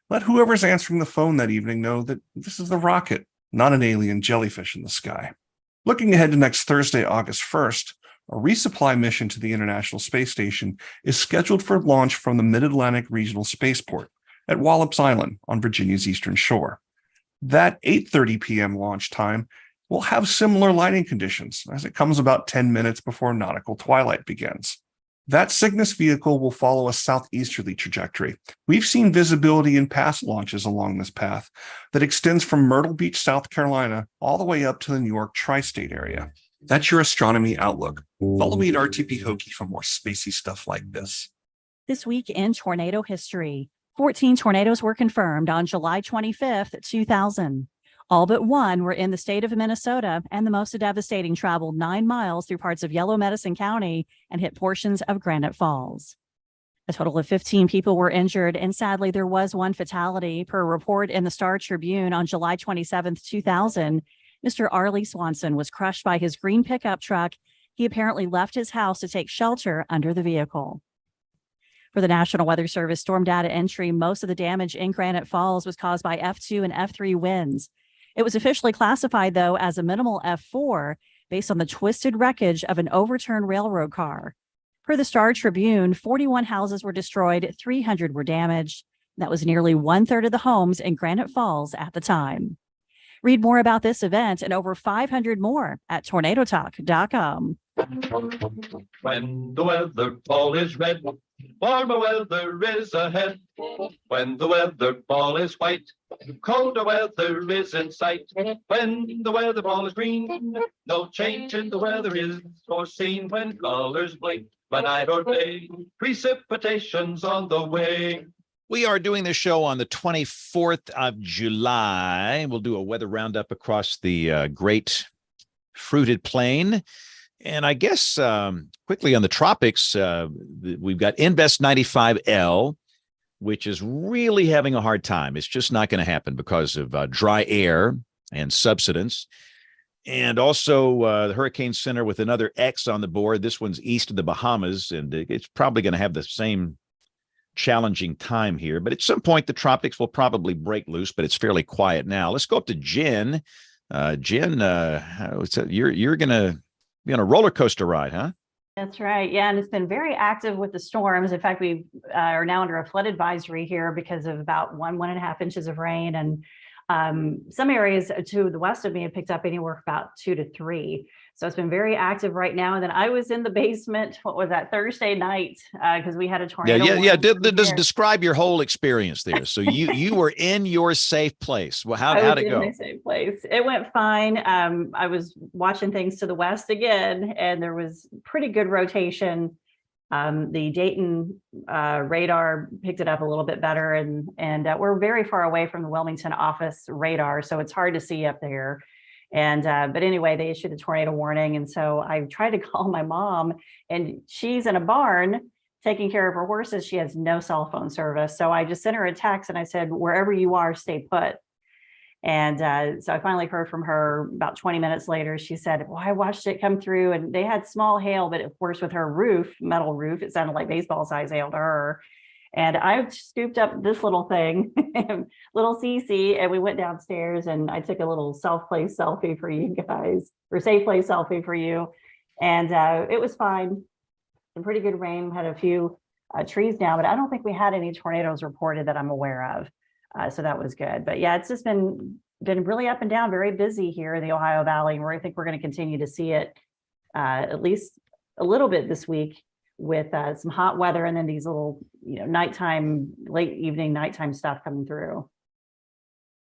Let whoever's answering the phone that evening know that this is the rocket, not an alien jellyfish in the sky. Looking ahead to next Thursday, August 1st, a resupply mission to the International Space Station is scheduled for launch from the Mid-Atlantic Regional Spaceport at Wallops Island on Virginia's eastern shore. That 8:30 p.m. launch time will have similar lighting conditions as it comes about 10 minutes before nautical twilight begins. That Cygnus vehicle will follow a southeasterly trajectory. We've seen visibility in past launches along this path that extends from Myrtle Beach, South Carolina, all the way up to the New York tri-state area. That's your astronomy outlook. Follow me at RTP Hokie for more spacey stuff like this. This week in tornado history, 14 tornadoes were confirmed on July 25th, 2000. All but one were in the state of Minnesota, and the most devastating traveled 9 miles through parts of Yellow Medicine County and hit portions of Granite Falls. A total of 15 people were injured, and sadly, there was one fatality. Per a report in the Star Tribune on July 27th, 2000, Mr. Arlie Swanson was crushed by his green pickup truck. He apparently left his house to take shelter under the vehicle. For the National Weather Service storm data entry, most of the damage in Granite Falls was caused by F2 and F3 winds. It was officially classified, though, as a minimal F4 based on the twisted wreckage of an overturned railroad car. Per the Star Tribune, 41 houses were destroyed, 300 were damaged. That was nearly 1/3 of the homes in Granite Falls at the time. Read more about this event and over 500 more at tornadotalk.com. When the weather ball is red, warmer weather is ahead. When the weather ball is white, colder weather is in sight. When the weather ball is green, no change in the weather is foreseen. When colors blink, by night or day, precipitation's on the way. We are doing this show on the 24th of July. We'll do a weather roundup across the great fruited plain. And I guess quickly on the tropics, we've got Invest 95L, which is really having a hard time. It's just not going to happen because of dry air and subsidence. And also the Hurricane Center with another X on the board. This one's east of the Bahamas, and it's probably going to have the same challenging time here. But at some point, the tropics will probably break loose, but it's fairly quiet now. Let's go up to Jen. Jen, you're going to be on a roller coaster ride, huh? That's right. Yeah. And it's been very active with the storms. In fact, we are now under a flood advisory here because of about 1.5 inches of rain. And some areas to the west of me have picked up anywhere from about 2 to 3. So it's been very active right now. And then I was in the basement, what was that, Thursday night, because we had a tornado. Yeah. Just describe your whole experience there. So you were in your safe place. Well, how'd it go? My safe place. It went fine. I was watching things to the west again, and there was pretty good rotation. The Dayton radar picked it up a little bit better, and we're very far away from the Wilmington office radar, so it's hard to see up there. And but anyway, they issued a tornado warning, and so I tried to call my mom, and she's in a barn taking care of her horses. She has no cell phone service, so I just sent her a text and I said, "Wherever you are, stay put." And so I finally heard from her about 20 minutes later. She said, "Well, I watched it come through, and they had small hail, but of course with her roof, metal roof, it sounded like baseball size hail to her." And I scooped up this little thing, little CC, and we went downstairs, and I took a little self-play selfie for you guys, or safe play selfie for you. And it was fine. Some pretty good rain. We had a few trees down, but I don't think we had any tornadoes reported that I'm aware of. So that was good. But yeah, it's just been really up and down, very busy here in the Ohio Valley, where I think we're going to continue to see it at least a little bit this week, with some hot weather and then these little, nighttime, late evening, nighttime stuff coming through.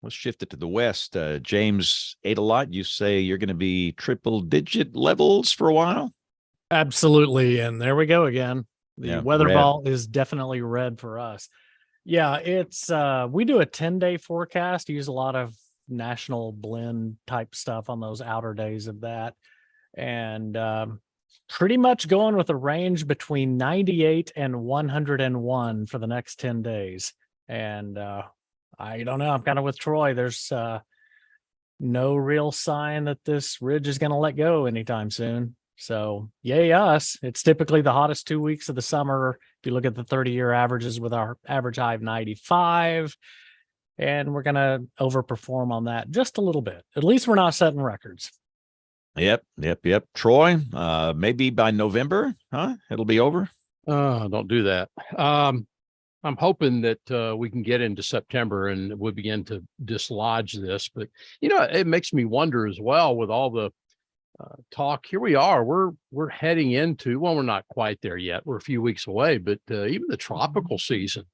Let's shift it to the west. James ate a lot. You say you're going to be triple-digit levels for a while? Absolutely. And there we go again. The weather red. ball is definitely red for us. Yeah, it's we do a 10-day forecast, use a lot of national blend type stuff on those outer days of that. And pretty much going with a range between 98 and 101 for the next 10 days. And I don't know, I'm kind of with Troy. There's no real sign that this ridge is going to let go anytime soon. So yay us. It's typically the hottest 2 weeks of the summer. If you look at the 30-year averages with our average high of 95, and we're going to overperform on that just a little bit. At least we're not setting records. Yep. Troy, maybe by November, huh? It'll be over. Don't do that. I'm hoping that we can get into September and we'll begin to dislodge this. But, it makes me wonder as well with all the talk. Here we are. We're heading into, well, we're not quite there yet. We're a few weeks away, but even the tropical season.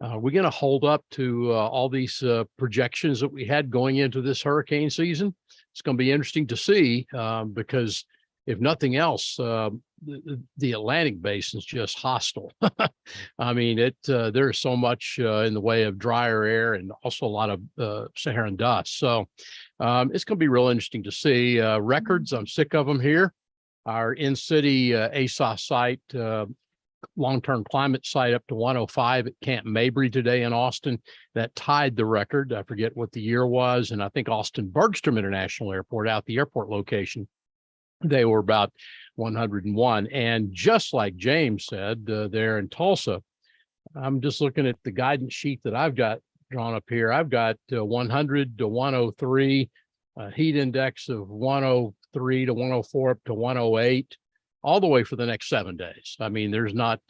We're going to hold up to all these projections that we had going into this hurricane season. It's going to be interesting to see because if nothing else, the Atlantic basin is just hostile. I mean, there's so much in the way of drier air and also a lot of Saharan dust. So it's going to be real interesting to see records. I'm sick of them here. Our in-city ASOS site, long-term climate site, up to 105 at Camp Mabry today in Austin. That tied the record. I forget what the year was. And I think Austin Bergstrom International Airport, out the airport location, they were about 101. And just like James said, there in Tulsa, I'm just looking at the guidance sheet that I've got drawn up here. I've got 100 to 103, heat index of 103 to 104 up to 108, all the way for the next 7 days. I mean, there's not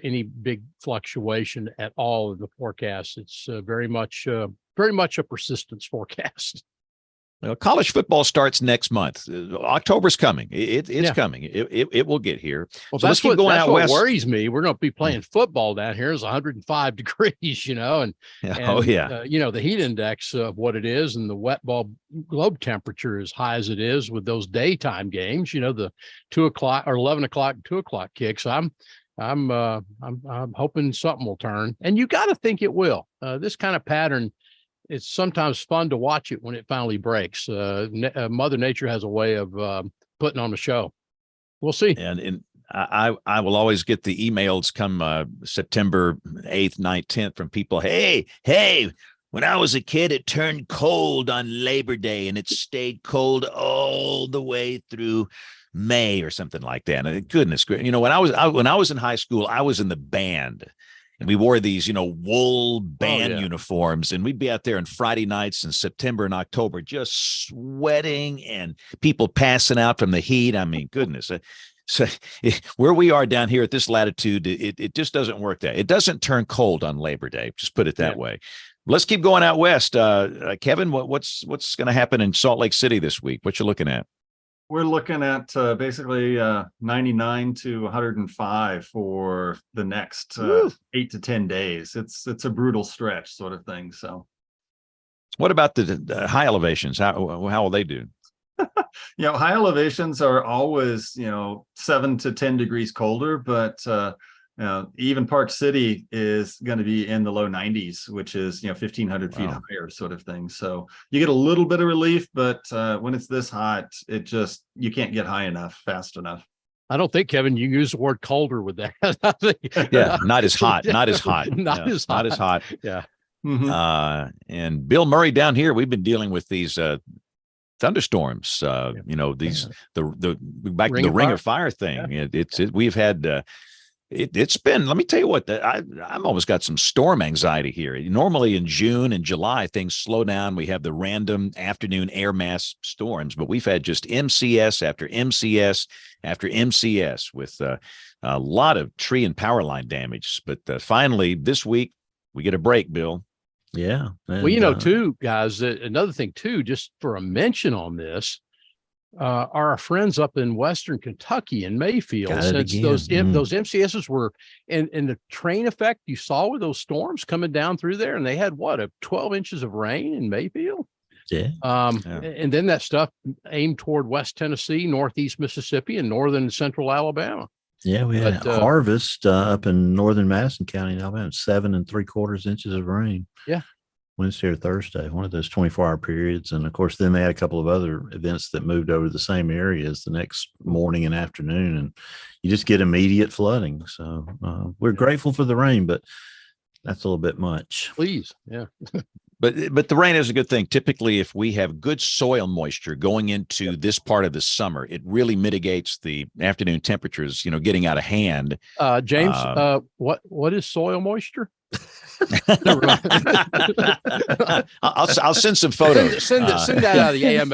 any big fluctuation at all in the forecast. It's very much a persistence forecast. College football starts next month. October's coming. It's coming. It will get here. Well, so let's that's keep what, going that's out what west. worries me. We're going to be playing football down here. It's 105 degrees, you know, and you know, the heat index of what it is and the wet ball globe temperature as high as it is with those daytime games, you know, the 2 o'clock or 11 o'clock, 2 o'clock kicks. I'm hoping something will turn, and you got to think it will. This kind of pattern, it's sometimes fun to watch it when it finally breaks. Mother Nature has a way of putting on a show. We'll see. And I will always get the emails come September 8th, 9th, 10th from people. Hey, when I was a kid, it turned cold on Labor Day, and it stayed cold all the way through May or something like that. And goodness, you know, when I was in high school, I was in the band. And we wore these, you know, wool band uniforms, and we'd be out there on Friday nights in September and October, just sweating and people passing out from the heat. I mean, goodness. So where we are down here at this latitude, it just doesn't work that. It doesn't turn cold on Labor Day. Just put it that way. Let's keep going out west. Kevin, what's going to happen in Salt Lake City this week? What you looking at? We're looking at basically 99 to 105 for the next 8 to 10 days. It's a brutal stretch sort of thing. So what about the high elevations? How will they do? You know, high elevations are always, you know, 7 to 10 degrees colder, but even Park City is going to be in the low 90s, which is, you know, 1,500 feet higher sort of thing. So you get a little bit of relief, but when it's this hot, you can't get high enough, fast enough. I don't think, Kevin, you use the word colder with that. Not as hot. Not as hot. Not as hot. Yeah. Mm-hmm. And Bill Murray down here, we've been dealing with these thunderstorms. You know, these the ring of fire thing. Yeah. We've had. It's been, let me tell you what, I'm almost got some storm anxiety here. Normally in June and July, things slow down. We have the random afternoon air mass storms, but we've had just MCS after MCS after MCS with a lot of tree and power line damage. But finally, this week, we get a break, Bill. Yeah. Well, you know, too, guys, another thing, too, just for a mention on this, are our friends up in Western Kentucky in Mayfield. Since those MCSs were in the train effect you saw with those storms coming down through there, and they had 12 inches of rain in Mayfield. And then that stuff aimed toward West Tennessee, Northeast Mississippi, and northern and central Alabama. Yeah, we had harvest up in northern Madison County in Alabama, 7 3/4 inches of rain. Yeah. Wednesday or Thursday, one of those 24-hour periods. And of course, then they had a couple of other events that moved over the same areas the next morning and afternoon, and you just get immediate flooding. So we're grateful for the rain, but that's a little bit much. Please. Yeah. But the rain is a good thing. Typically, if we have good soil moisture going into this part of the summer, it really mitigates the afternoon temperatures, you know, getting out of hand. James, what is soil moisture? I'll send some photos. Send that out of the AMS.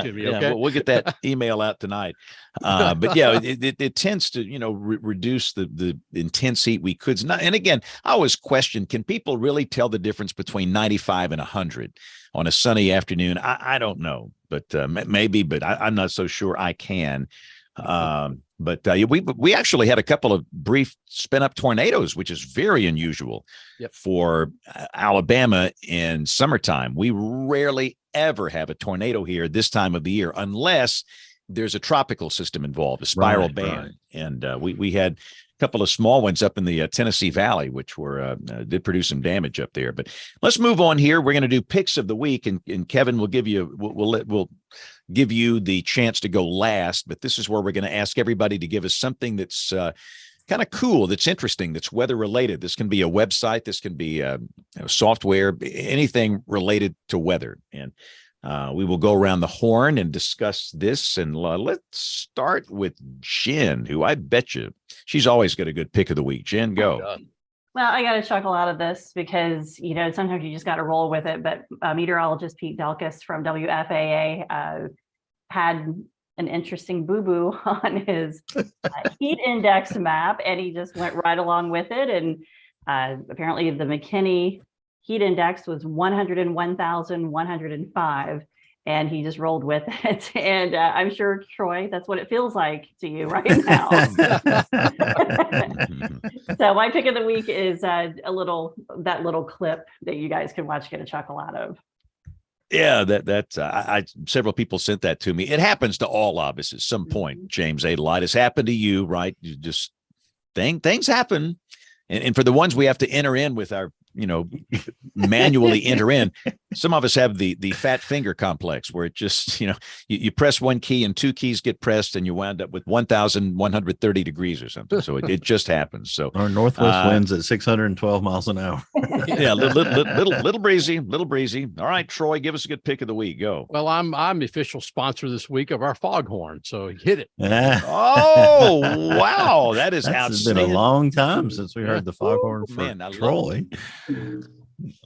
To me, okay? We'll get that email out tonight. But yeah, it tends to, you know, reduce the intense heat we could. And again, I always question: can people really tell the difference between 95 and 100 on a sunny afternoon? I don't know, but maybe. But I'm not so sure I can. But we actually had a couple of brief spin up tornadoes, which is very unusual for Alabama in summertime. We rarely ever have a tornado here this time of the year, unless there's a tropical system involved, a spiral band. Right. And we had a couple of small ones up in the Tennessee Valley, which did produce some damage up there. But let's move on here. We're going to do picks of the week, and Kevin will give you we'll give you the chance to go last, but this is where we're going to ask everybody to give us something that's kind of cool, that's interesting, that's weather related. This can be a website, this can be software, anything related to weather. And We will go around the horn and discuss this. And let's start with Jen, who I bet you she's always got a good pick of the week. Jen, go. Well, I got to chuckle out of this because, sometimes you just got to roll with it. But meteorologist Pete Delkus from WFAA had an interesting boo-boo on his heat index map, and he just went right along with it. And apparently the McKinney heat index was 101,105, and he just rolled with it. And I'm sure, Troy, that's what it feels like to you right now. So my pick of the week is that little clip that you guys can watch, get a chuckle out of. Yeah, I several people sent that to me. It happens to all of us at some point. James Adelite, it's happened to you, right? You just things happen, and for the ones we have to enter in with our manually enter in. Some of us have the fat finger complex where it just, you press one key and two keys get pressed and you wind up with 1,130 degrees or something. So it just happens. So our northwest winds at 612 miles an hour. Yeah, little breezy. All right, Troy, give us a good pick of the week. Go. Well, I'm the official sponsor this week of our foghorn, so hit it. Oh, wow, that is outstanding. It's been a long time since we heard the foghorn from Troy.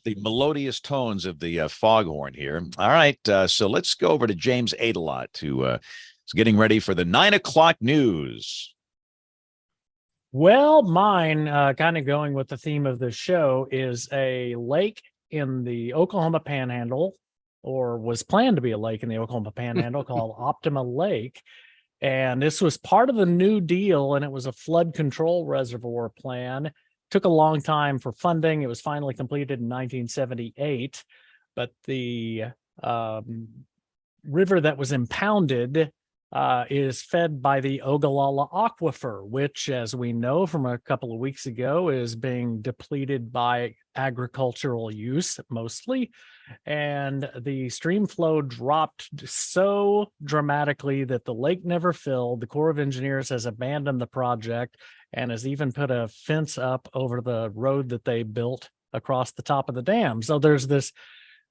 The melodious tones of the foghorn here. All right, so let's go over to James Adelot, who is getting ready for the 9 o'clock news. Well, mine, kind of going with the theme of the show, is a lake in the Oklahoma Panhandle, or was planned to be a lake in the Oklahoma Panhandle called Optima Lake. And this was part of the New Deal, and it was a flood control reservoir plan. Took a long time for funding. It was finally completed in 1978, but the river that was impounded is fed by the Ogallala Aquifer, which, as we know from a couple of weeks ago, is being depleted by agricultural use mostly. And the stream flow dropped so dramatically that the lake never filled. The Corps of Engineers has abandoned the project and has even put a fence up over the road that they built across the top of the dam. So there's this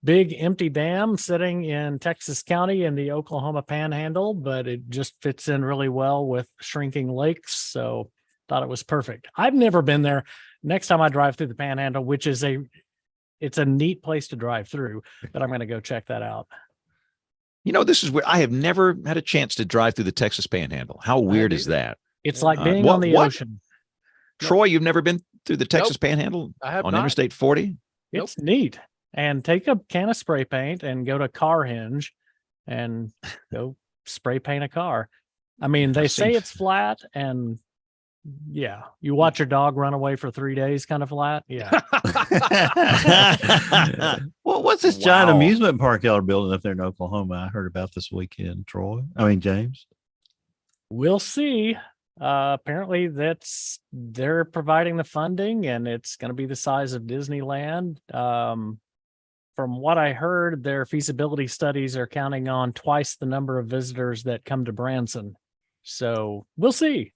big empty dam sitting in Texas County in the Oklahoma Panhandle, but it just fits in really well with shrinking lakes. So thought it was perfect. I've never been there. Next time I drive through the Panhandle, which is it's a neat place to drive through, but I'm going to go check that out. This is where I have never had a chance to drive through the Texas Panhandle. How weird is that? It's like being on the ocean. Troy, you've never been through the Texas Panhandle on Interstate 40? It's neat. And take a can of spray paint and go to Car Hinge and go spray paint a car. I mean, they say it's flat, and yeah, you watch your dog run away for 3 days kind of flat. Yeah. Well, what's this giant amusement park y'all are building up there in Oklahoma? I heard about this weekend, James. We'll see. Apparently they're providing the funding, and it's going to be the size of Disneyland. From what I heard, their feasibility studies are counting on twice the number of visitors that come to Branson. So we'll see.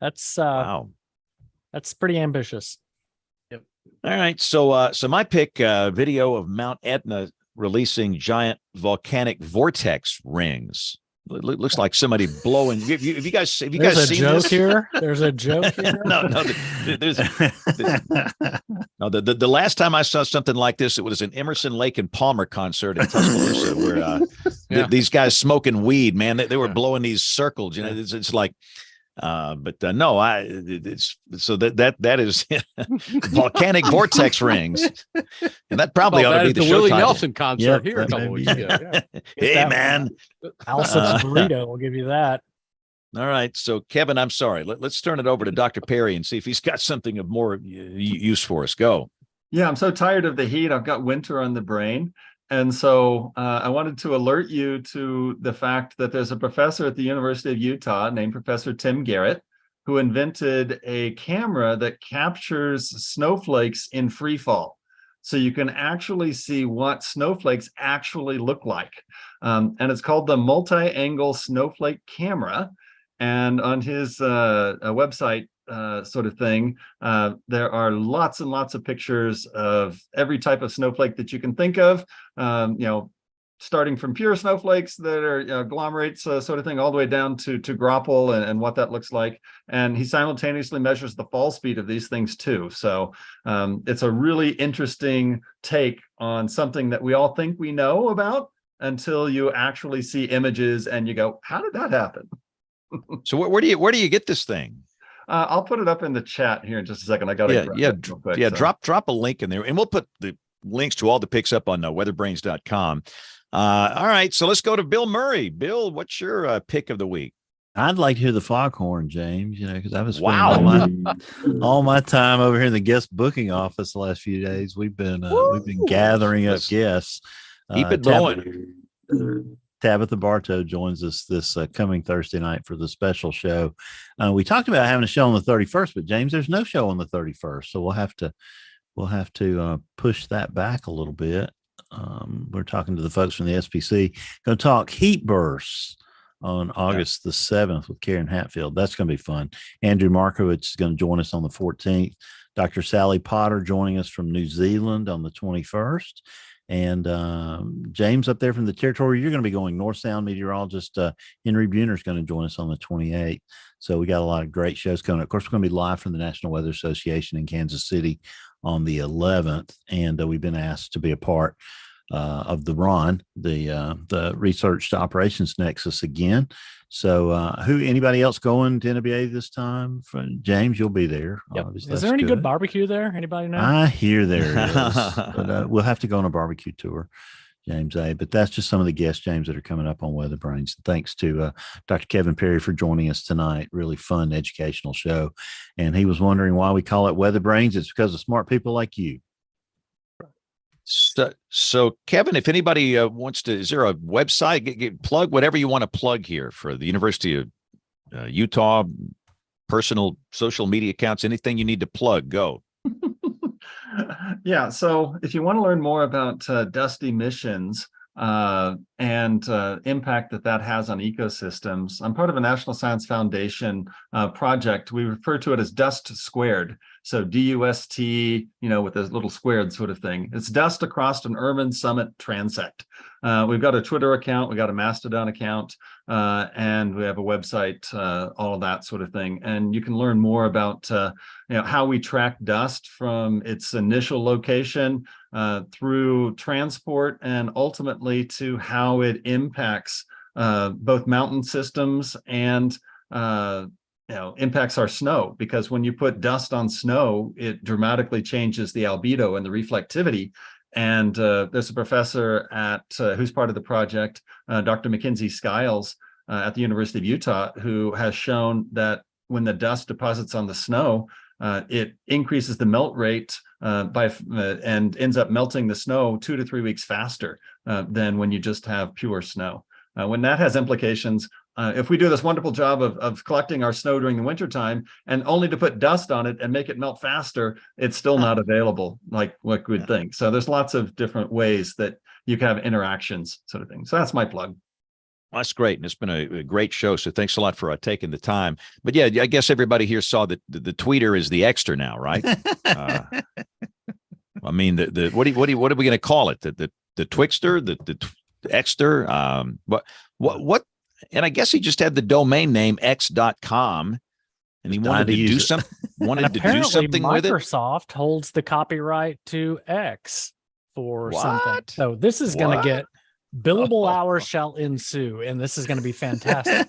That's that's pretty ambitious. Yep. All right. So my pick, video of Mount Etna releasing giant volcanic vortex rings. Looks like somebody blowing. Have you guys seen joke this? Here? There's a joke here. No. The last time I saw something like this, it was an Emerson, Lake and Palmer concert in Tuscaloosa, where these guys smoking weed, man. They were blowing these circles. It's like. It's so that is volcanic vortex rings, and that probably ought to be the show Willie title. Nelson concert here a couple weeks ago. Yeah. Hey, man, Alsop's burrito will give you that. All right, so Kevin, I'm sorry. Let's turn it over to Dr. Perry and see if he's got something of more use for us. Go. Yeah, I'm so tired of the heat. I've got winter on the brain. And so I wanted to alert you to the fact that there's a professor at the University of Utah named Professor Tim Garrett, who invented a camera that captures snowflakes in free fall. So you can actually see what snowflakes actually look like. And it's called the multi-angle snowflake camera. And on his website, sort of thing, there are lots and lots of pictures of every type of snowflake that you can think of, starting from pure snowflakes that are agglomerates sort of thing, all the way down to graupel and what that looks like. And he simultaneously measures the fall speed of these things too. So it's a really interesting take on something that we all think we know about until you actually see images and you go, how did that happen? So where do you get this thing? I'll put it up in the chat here in just a second. I got to drop a link in there, and we'll put the links to all the picks up on weatherbrains.com. All right, so let's go to Bill Murray. Bill, what's your pick of the week? I'd like to hear the foghorn, James, because I was spending all my time over here in the guest booking office the last few days. We've been gathering up guests. Keep it going. Tabitha Bartow joins us this coming Thursday night for the special show. We talked about having a show on the 31st, but James, there's no show on the 31st, so we'll have to push that back a little bit. We're talking to the folks from the SPC. Going to talk heat bursts on August the 7th with Karen Hatfield. That's going to be fun. Andrew Markowitz is going to join us on the 14th. Dr. Sally Potter joining us from New Zealand on the 21st. And James up there from the territory, you're going to be going. North Sound meteorologist Henry Buhner is going to join us on the 28th. So we got a lot of great shows coming up. Of course, we're going to be live from the National Weather Association in Kansas City on the 11th. And we've been asked to be a part of the RON, the Research to Operations Nexus again. So anybody else going to NWA this time? James, you'll be there. Yep. Is there any good barbecue there? Anybody know? I hear there is, but we'll have to go on a barbecue tour, James A. But that's just some of the guests, James, that are coming up on WeatherBrains. Thanks to Dr. Kevin Perry for joining us tonight. Really fun educational show. And he was wondering why we call it WeatherBrains. It's because of smart people like you. So Kevin, if anybody wants to, is there a website? Plug whatever you want to plug here for the University of Utah, personal social media accounts, anything you need to plug, go. Yeah. So if you want to learn more about dust emissions and impact that has on ecosystems, I'm part of a National Science Foundation project. We refer to it as Dust Squared. So DUST, with this little squared sort of thing. It's dust across an urban summit transect. We've got a Twitter account, we got a Mastodon account, and we have a website, all of that sort of thing. And you can learn more about how we track dust from its initial location through transport and ultimately to how it impacts both mountain systems and impacts our snow, because when you put dust on snow, it dramatically changes the albedo and the reflectivity. And there's a professor who's part of the project, Dr. Mackenzie Skiles at the University of Utah, who has shown that when the dust deposits on the snow, it increases the melt rate and ends up melting the snow 2 to 3 weeks faster than when you just have pure snow. When that has implications, if we do this wonderful job of collecting our snow during the wintertime and only to put dust on it and make it melt faster, it's still not available like what we'd think. So there's lots of different ways that you can have interactions sort of thing. So that's my plug. That's great. And it's been a great show. So thanks a lot for taking the time. But yeah, I guess everybody here saw that the tweeter is the Xter now, right? I mean, what are we going to call it? The Twixter, the Xter. What? And I guess he just had the domain name x.com, and he wanted to do something. Wanted to do something with it. Microsoft holds the copyright to X for something. So this is going to get billable hours shall ensue, and this is going to be fantastic.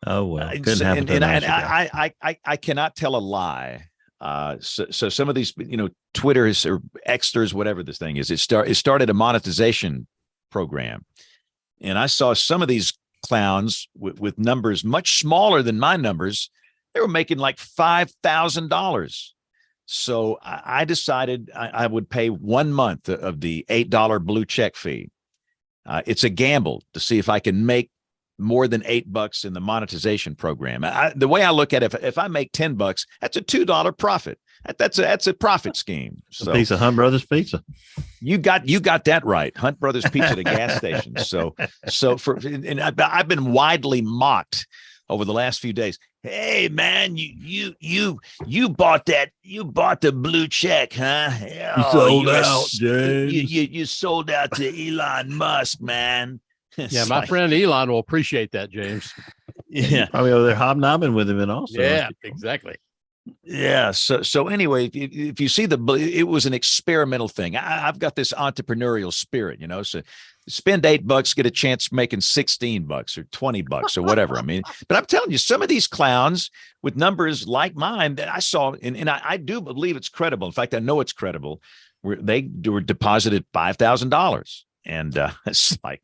Oh well, I cannot tell a lie. So some of these, Twitters or Xters, whatever this thing is, it started a monetization program, and I saw some of these clowns with numbers much smaller than my numbers. They were making like $5,000. So I decided I would pay 1 month of the $8 blue check fee. It's a gamble to see if I can make more than $8 in the monetization program. The way I look at it, if I make $10, that's a $2 profit. That's a profit scheme. So, a piece of Hunt Brothers Pizza. You got that right. Hunt Brothers Pizza at a gas station. So I've been widely mocked over the last few days. Hey man, you bought the blue check, huh? You sold out, James. You sold out to Elon Musk, man. It's Yeah, my like, friend Elon will appreciate that, James. yeah, Probably over there hobnobbing with him and also. Yeah, exactly. yeah. So anyway, if you see it was an experimental thing. I've got this entrepreneurial spirit, so spend $8, get a chance making $16 or $20 or whatever. I mean, but I'm telling you, some of these clowns with numbers like mine that I saw, and I do believe it's credible. In fact, I know it's credible. They were deposited $5,000, and it's like,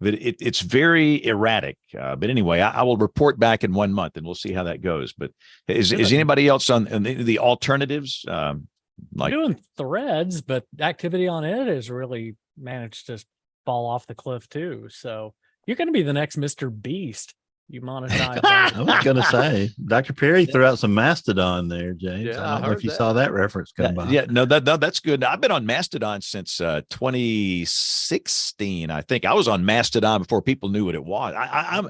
but it's very erratic. But anyway, I will report back in 1 month, and we'll see how that goes. But is anybody else on the alternatives? Like doing threads, but activity on it has really managed to fall off the cliff too. So you're going to be the next Mr. Beast. You monetize. I was going to say, Dr. Perry threw out some Mastodon there, James. Yeah, I don't know if you saw that reference come by. Yeah, no, that's good. I've been on Mastodon since 2016. I think I was on Mastodon before people knew what it was. I'm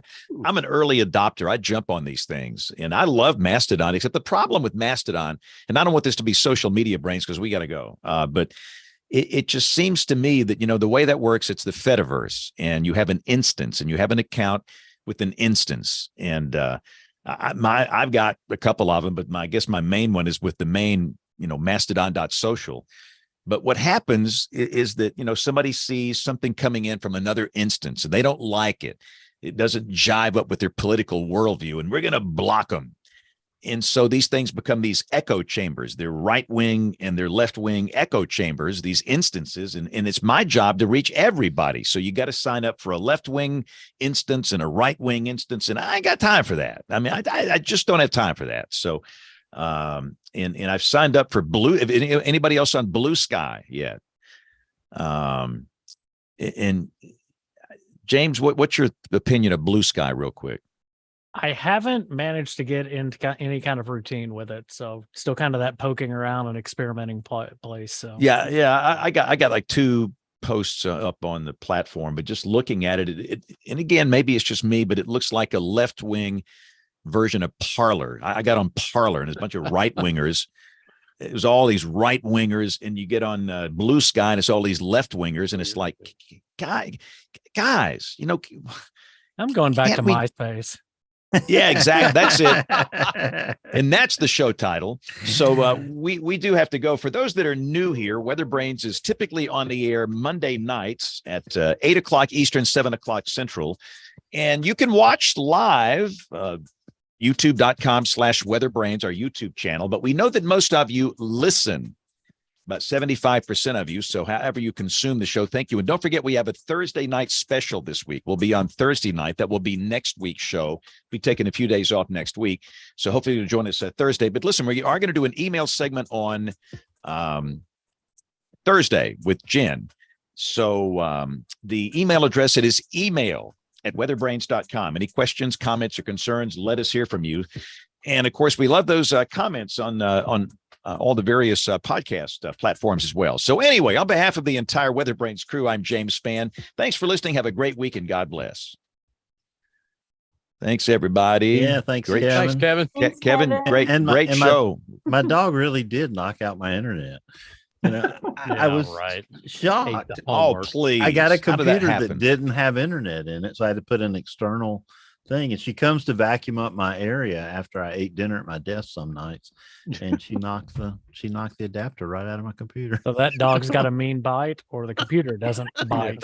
an early adopter. I jump on these things, and I love Mastodon. Except the problem with Mastodon, and I don't want this to be social media brains because we got to go. But it just seems to me that the way that works, it's the Fediverse, and you have an instance, and you have an account with an instance, and I've got a couple of them, but I guess my main one is with the main, mastodon.social. But what happens is that, somebody sees something coming in from another instance and they don't like it. It doesn't jive up with their political worldview, and we're going to block them. And so these things become these echo chambers. They're right wing and they're left wing echo chambers, these instances. And it's my job to reach everybody. So you got to sign up for a left wing instance and a right wing instance. And I ain't got time for that. I mean, I just don't have time for that. So, and I've signed up for anybody else on Blue Sky yet? And James, what's your opinion of Blue Sky real quick? I haven't managed to get into any kind of routine with it, so still kind of that poking around and experimenting place. So yeah, I got like 2 posts up on the platform, but just looking at it, and again, maybe it's just me, but it looks like a left wing version of Parler. I got on Parler, and there's a bunch of right wingers. It was all these right wingers, and you get on Blue Sky, and it's all these left wingers, and it's like, guys, I'm going back to MySpace. Yeah, exactly. That's it. And that's the show title. So we do have to go. For those that are new here, WeatherBrains is typically on the air Monday nights at 8 o'clock Eastern, 7 o'clock Central. And you can watch live, youtube.com/WeatherBrains, our YouTube channel. But we know that most of you listen. About 75% of you. So however you consume the show, thank you. And don't forget, we have a Thursday night special this week. We'll be on Thursday night. That will be next week's show. We'll be taking a few days off next week. So hopefully you'll join us Thursday. But listen, we are going to do an email segment on Thursday with Jen. So the email address, it is email@weatherbrains.com. Any questions, comments, or concerns, let us hear from you. And of course, we love those comments on all the various podcast platforms as well. So anyway, on behalf of the entire WeatherBrains crew, I'm James Spann. Thanks for listening. Have a great week, and God bless. Thanks, everybody. Yeah, thanks, Kevin. Thanks, Kevin. Thanks, Kevin, Kevin. great show. My dog really did knock out my internet. I was shocked. Oh, please. I got a How did that computer that happen? didn't have internet in it, so I had to put an external thing. And she comes to vacuum up my area after I ate dinner at my desk some nights, and she knocked the adapter right out of my computer. So that dog's got a mean bite, or the computer doesn't bite.